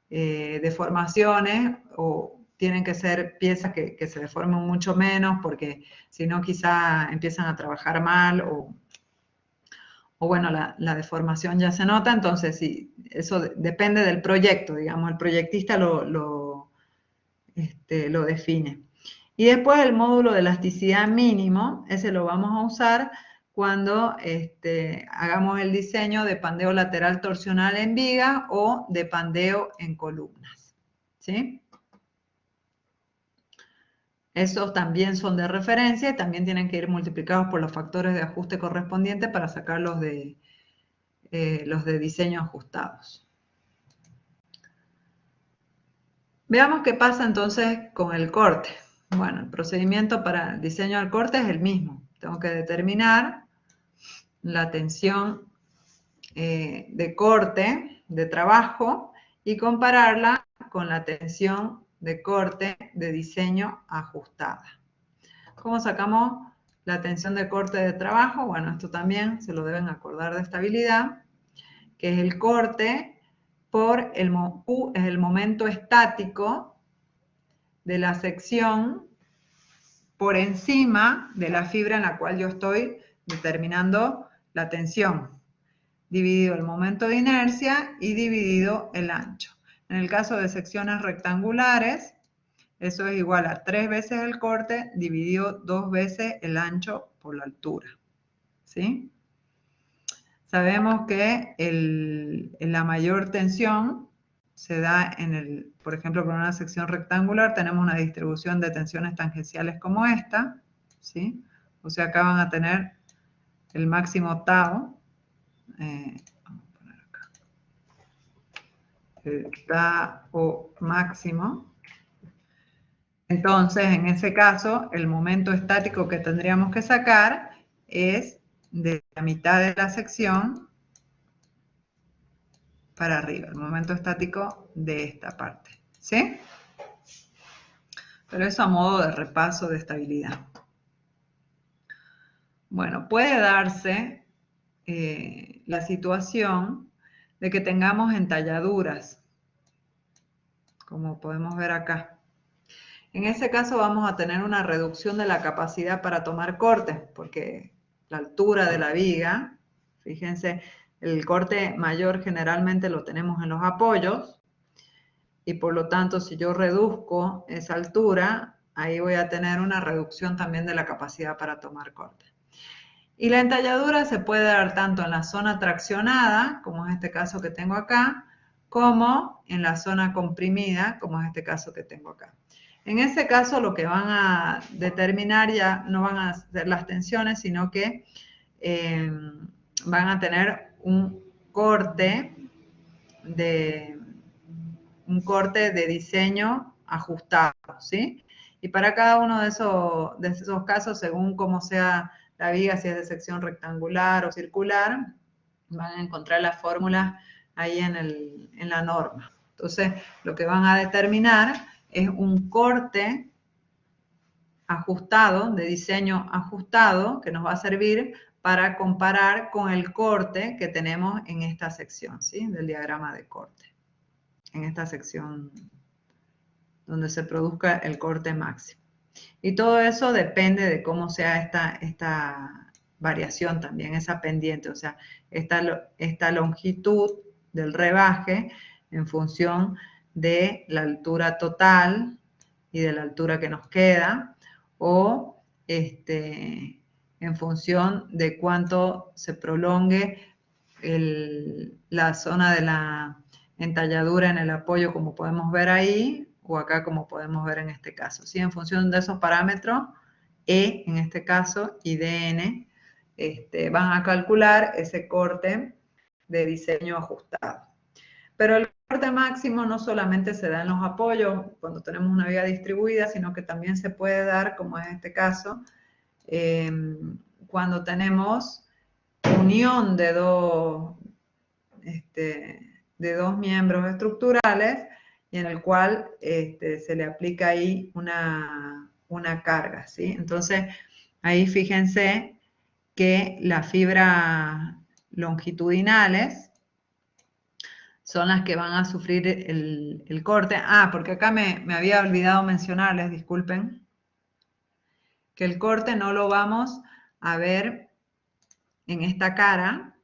deformaciones o tienen que ser piezas que se deformen mucho menos porque si no quizá empiezan a trabajar mal o bueno, la deformación ya se nota. Entonces sí, eso depende del proyecto, digamos, el proyectista lo define. Y después el módulo de elasticidad mínimo, ese lo vamos a usar cuando hagamos el diseño de pandeo lateral torsional en viga o de pandeo en columnas, ¿sí? Esos también son de referencia y también tienen que ir multiplicados por los factores de ajuste correspondientes para sacar los de diseño ajustados. Veamos qué pasa entonces con el corte. Bueno, el procedimiento para el diseño del corte es el mismo. Tengo que determinar la tensión de corte de trabajo y compararla con la tensión de corte de diseño ajustada. ¿Cómo sacamos la tensión de corte de trabajo? Bueno, esto también se lo deben acordar de estabilidad, que es el corte por Q es el momento estático de la sección por encima de la fibra en la cual yo estoy determinando la tensión, dividido el momento de inercia y dividido el ancho. En el caso de secciones rectangulares, eso es igual a 3 veces el corte dividido 2 veces el ancho por la altura. ¿Sí? Sabemos que la mayor tensión se da por ejemplo, con una sección rectangular tenemos una distribución de tensiones tangenciales como esta, ¿sí? O sea, acá van a tener el máximo tau, vamos a poner acá, el tau máximo. Entonces, en ese caso, el momento estático que tendríamos que sacar es de la mitad de la sección para arriba, el momento estático de esta parte, ¿sí? Pero eso a modo de repaso de estabilidad. Bueno, puede darse la situación de que tengamos entalladuras, como podemos ver acá. En ese caso vamos a tener una reducción de la capacidad para tomar cortes, porque la altura de la viga, fíjense, el corte mayor generalmente lo tenemos en los apoyos, y por lo tanto si yo reduzco esa altura, ahí voy a tener una reducción también de la capacidad para tomar corte. Y la entalladura se puede dar tanto en la zona traccionada, como es este caso que tengo acá, como en la zona comprimida, como es este caso que tengo acá. En ese caso lo que van a determinar ya no van a ser las tensiones, sino que van a tener un corte de diseño ajustado, ¿sí? Y para cada uno de esos casos, según cómo sea la viga, si es de sección rectangular o circular, van a encontrar las fórmulas ahí en la norma. Entonces, lo que van a determinar es un corte ajustado, de diseño ajustado, que nos va a servir para comparar con el corte que tenemos en esta sección, ¿sí? Del diagrama de corte. En esta sección donde se produzca el corte máximo. Y todo eso depende de cómo sea esta variación también, esa pendiente, o sea, esta longitud del rebaje en función de la altura total y de la altura que nos queda, o en función de cuánto se prolongue la zona de la entalladura en el apoyo, como podemos ver ahí, o acá como podemos ver en este caso. ¿Sí? En función de esos parámetros, E en este caso y DN, van a calcular ese corte de diseño ajustado. Pero el corte máximo no solamente se da en los apoyos cuando tenemos una viga distribuida, sino que también se puede dar, como es este caso, cuando tenemos unión de dos miembros estructurales y en el cual se le aplica ahí una carga, ¿sí? Entonces, ahí fíjense que las fibras longitudinales son las que van a sufrir el corte. Ah, porque acá me había olvidado mencionarles, disculpen, que el corte no lo vamos a ver en esta cara,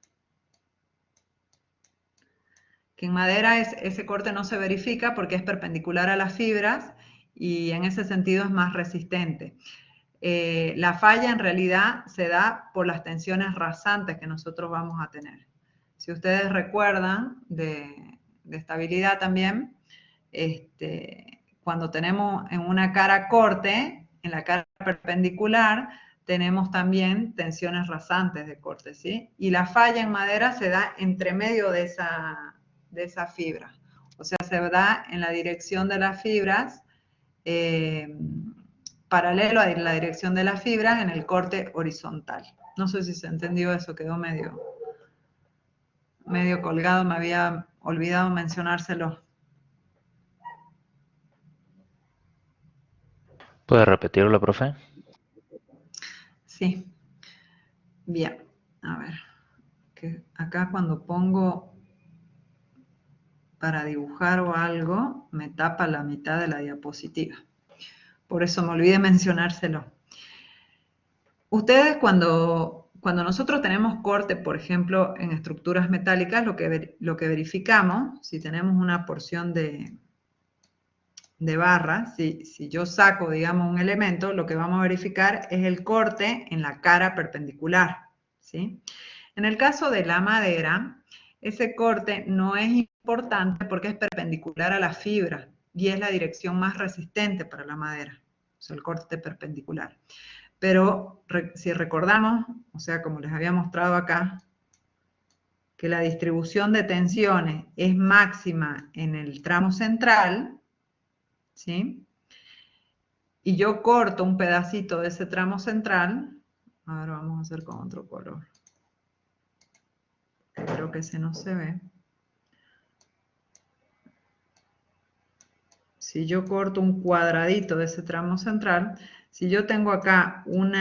que en madera ese corte no se verifica porque es perpendicular a las fibras y en ese sentido es más resistente. La falla en realidad se da por las tensiones rasantes que nosotros vamos a tener. Si ustedes recuerdan de estabilidad también, cuando tenemos en una cara corte, en la cara perpendicular, tenemos también tensiones rasantes de corte, ¿sí? Y la falla en madera se da entre medio de esa fibra. O sea, se da en la dirección de las fibras paralelo a la dirección de las fibras en el corte horizontal. No sé si se entendió eso, quedó medio colgado, me había olvidado mencionárselo. ¿Puede repetirlo, profe? Sí. Bien, a ver, que acá cuando pongo para dibujar o algo, me tapa la mitad de la diapositiva. Por eso me olvidé mencionárselo. Ustedes cuando nosotros tenemos corte, por ejemplo, en estructuras metálicas, lo que verificamos, si tenemos una porción de barra, si yo saco, digamos, un elemento, lo que vamos a verificar es el corte en la cara perpendicular, ¿sí? En el caso de la madera, ese corte no es importante porque es perpendicular a la fibra y es la dirección más resistente para la madera, o sea, el corte perpendicular. Pero si recordamos, o sea, como les había mostrado acá, que la distribución de tensiones es máxima en el tramo central, ¿sí? Y yo corto un pedacito de ese tramo central, ahora vamos a hacer con otro color, creo que ese no se ve. Si yo corto un cuadradito de ese tramo central, si yo tengo acá un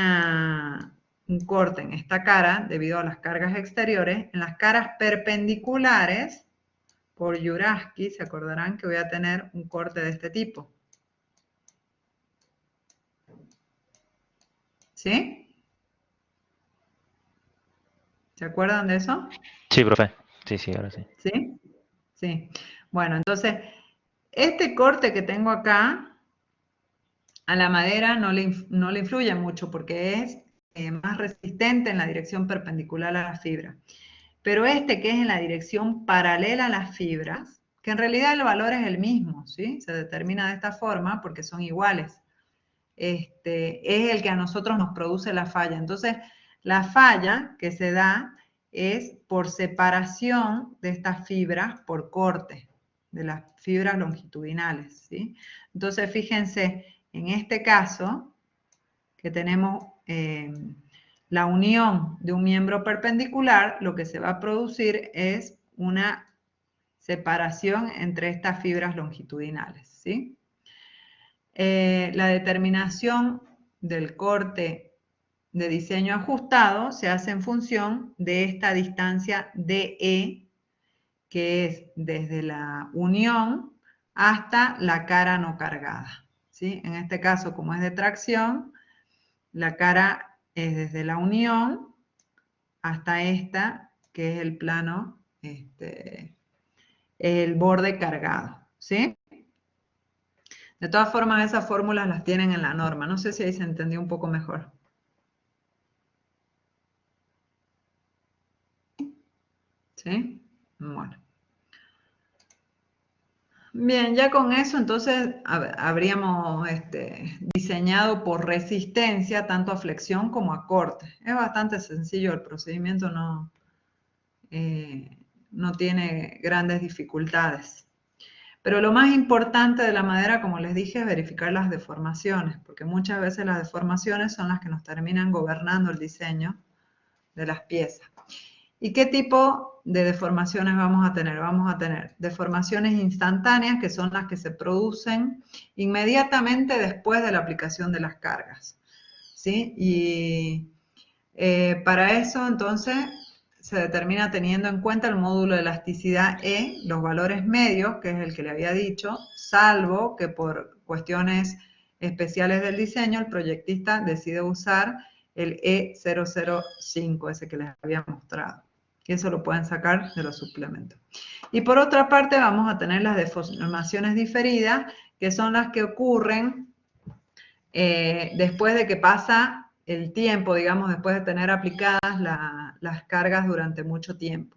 corte en esta cara, debido a las cargas exteriores, en las caras perpendiculares, por Juraski, se acordarán que voy a tener un corte de este tipo. ¿Sí? ¿Se acuerdan de eso? Sí, profe. Sí, sí, ahora sí. ¿Sí? Sí. Bueno, entonces, este corte que tengo acá, a la madera no le influye mucho porque es más resistente en la dirección perpendicular a la fibra. Pero este que es en la dirección paralela a las fibras, que en realidad el valor es el mismo, ¿sí? Se determina de esta forma porque son iguales. Es el que a nosotros nos produce la falla. Entonces, la falla que se da es por separación de estas fibras por corte, de las fibras longitudinales, ¿sí? Entonces, fíjense, en este caso, que tenemos la unión de un miembro perpendicular, lo que se va a producir es una separación entre estas fibras longitudinales, ¿sí? La determinación del corte de diseño ajustado se hace en función de esta distancia DE, que es desde la unión hasta la cara no cargada, ¿sí? En este caso, como es de tracción, la cara es desde la unión hasta esta, que es el plano, el borde cargado, ¿sí? De todas formas, esas fórmulas las tienen en la norma. No sé si ahí se entendió un poco mejor. ¿Sí? Bueno. Bien, ya con eso entonces habríamos diseñado por resistencia tanto a flexión como a corte. Es bastante sencillo el procedimiento, no tiene grandes dificultades. Pero lo más importante de la madera, como les dije, es verificar las deformaciones, porque muchas veces las deformaciones son las que nos terminan gobernando el diseño de las piezas. ¿Y qué tipo de deformaciones vamos a tener? Vamos a tener deformaciones instantáneas, que son las que se producen inmediatamente después de la aplicación de las cargas, ¿sí? Y para eso, entonces, se determina teniendo en cuenta el módulo de elasticidad E, los valores medios, que es el que le había dicho, salvo que por cuestiones especiales del diseño, el proyectista decide usar el E005, ese que les había mostrado. Y eso lo pueden sacar de los suplementos. Y por otra parte, vamos a tener las deformaciones diferidas, que son las que ocurren después de que pasa el tiempo, digamos, después de tener aplicadas las cargas durante mucho tiempo.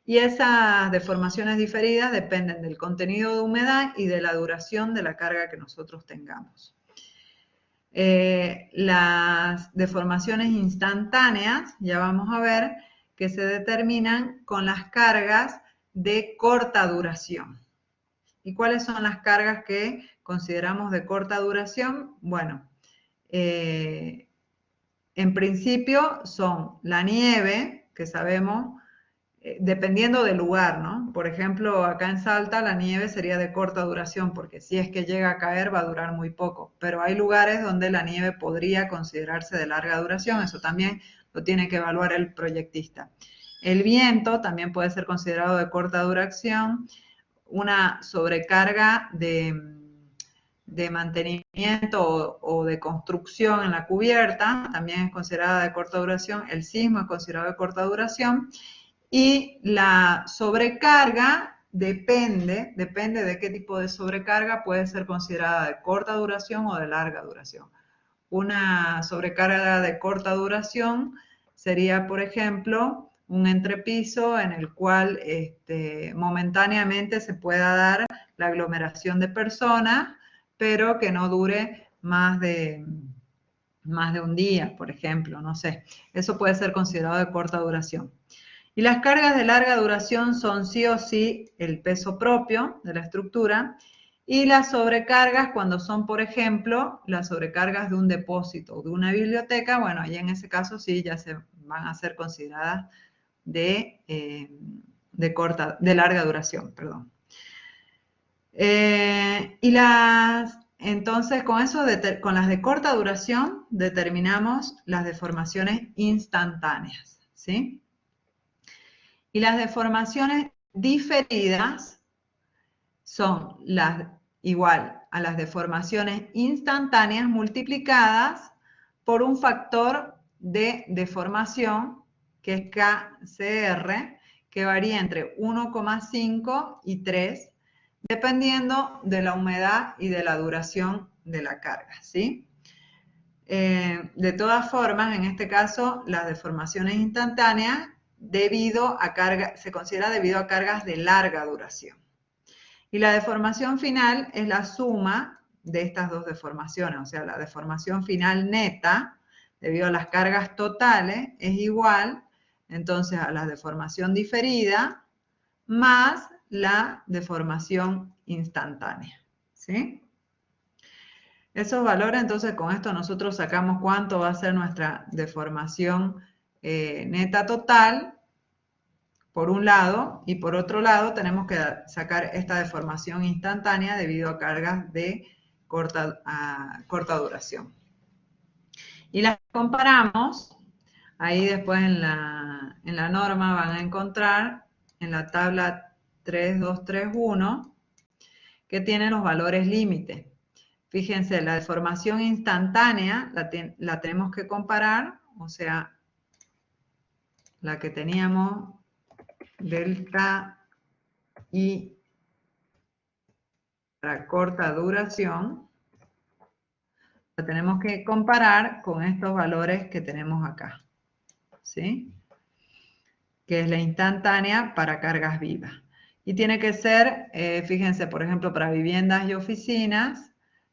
Y esas deformaciones diferidas dependen del contenido de humedad y de la duración de la carga que nosotros tengamos. Las deformaciones instantáneas, ya vamos a ver, que se determinan con las cargas de corta duración. ¿Y cuáles son las cargas que consideramos de corta duración? Bueno, en principio son la nieve, que sabemos, dependiendo del lugar, ¿no? Por ejemplo, acá en Salta la nieve sería de corta duración, porque si es que llega a caer va a durar muy poco, pero hay lugares donde la nieve podría considerarse de larga duración, eso también lo tiene que evaluar el proyectista. El viento también puede ser considerado de corta duración, una sobrecarga de mantenimiento o de construcción en la cubierta también es considerada de corta duración, el sismo es considerado de corta duración, y la sobrecarga depende de qué tipo de sobrecarga puede ser considerada de corta duración o de larga duración. Una sobrecarga de corta duración sería, por ejemplo, un entrepiso en el cual momentáneamente se pueda dar la aglomeración de personas, pero que no dure más de un día, por ejemplo, no sé. Eso puede ser considerado de corta duración. Y las cargas de larga duración son sí o sí el peso propio de la estructura, y las sobrecargas cuando son, por ejemplo, las sobrecargas de un depósito o de una biblioteca, bueno, ahí en ese caso sí ya se van a ser consideradas de larga duración, perdón. Entonces, con eso, con las de corta duración, determinamos las deformaciones instantáneas, ¿sí? Y las deformaciones diferidas son igual a las deformaciones instantáneas multiplicadas por un factor de deformación, que es KCR, que varía entre 1,5 y 3, dependiendo de la humedad y de la duración de la carga, ¿sí? De todas formas, en este caso, las deformaciones instantáneas se considera debido a cargas de larga duración. Y la deformación final es la suma de estas dos deformaciones, o sea, la deformación final neta, debido a las cargas totales, es igual, entonces, a la deformación diferida más la deformación instantánea, ¿sí? Esos valores, entonces, con esto nosotros sacamos cuánto va a ser nuestra deformación neta total, por un lado, y por otro lado tenemos que sacar esta deformación instantánea debido a cargas de corta duración. Y las comparamos, ahí después en la norma van a encontrar en la tabla 3231 que tiene los valores límite. Fíjense, la deformación instantánea la tenemos que comparar, o sea, la que teníamos delta I para corta duración, la tenemos que comparar con estos valores que tenemos acá, ¿sí? Que es la instantánea para cargas vivas. Y tiene que ser, fíjense, por ejemplo, para viviendas y oficinas,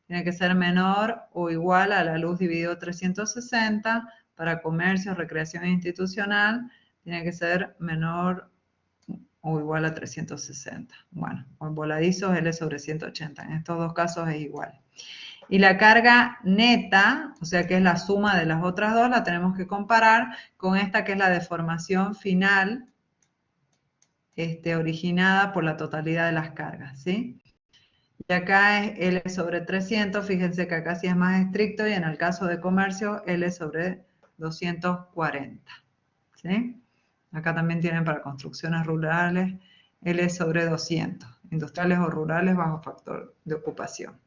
tiene que ser menor o igual a la luz dividido 360, para comercio, recreación institucional, tiene que ser menor o igual a 360. Bueno, o en voladizos L sobre 180. En estos dos casos es igual. Y la carga neta, o sea que es la suma de las otras dos, la tenemos que comparar con esta que es la deformación final originada por la totalidad de las cargas, ¿sí? Y acá es L sobre 300, fíjense que acá sí es más estricto, y en el caso de comercio, L sobre 240, ¿sí? Acá también tienen para construcciones rurales L sobre 200, industriales o rurales bajo factor de ocupación.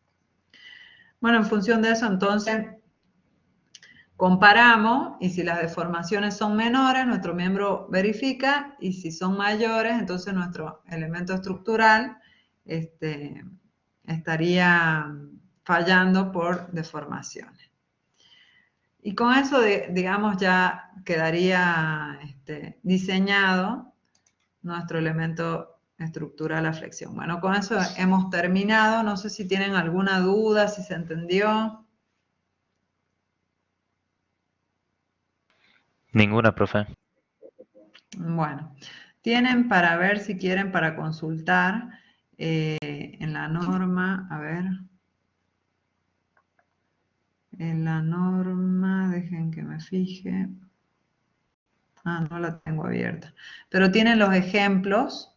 Bueno, en función de eso, entonces, comparamos, y si las deformaciones son menores, nuestro miembro verifica, y si son mayores, entonces nuestro elemento estructural estaría fallando por deformaciones. Y con eso, digamos, ya quedaría diseñado nuestro elemento estructural a flexión. Bueno, con eso hemos terminado. No sé si tienen alguna duda, si se entendió. Ninguna, profe. Bueno, tienen para ver si quieren para consultar en la norma, a ver. En la norma, dejen que me fije. Ah, no la tengo abierta. Pero tienen los ejemplos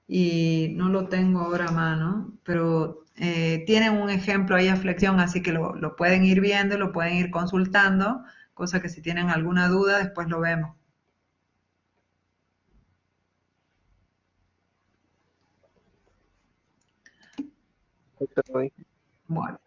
y no lo tengo ahora a mano, pero tienen un ejemplo ahí a flexión, así que lo pueden ir viendo, lo pueden ir consultando, cosa que si tienen alguna duda, después lo vemos. Estoy. Bueno.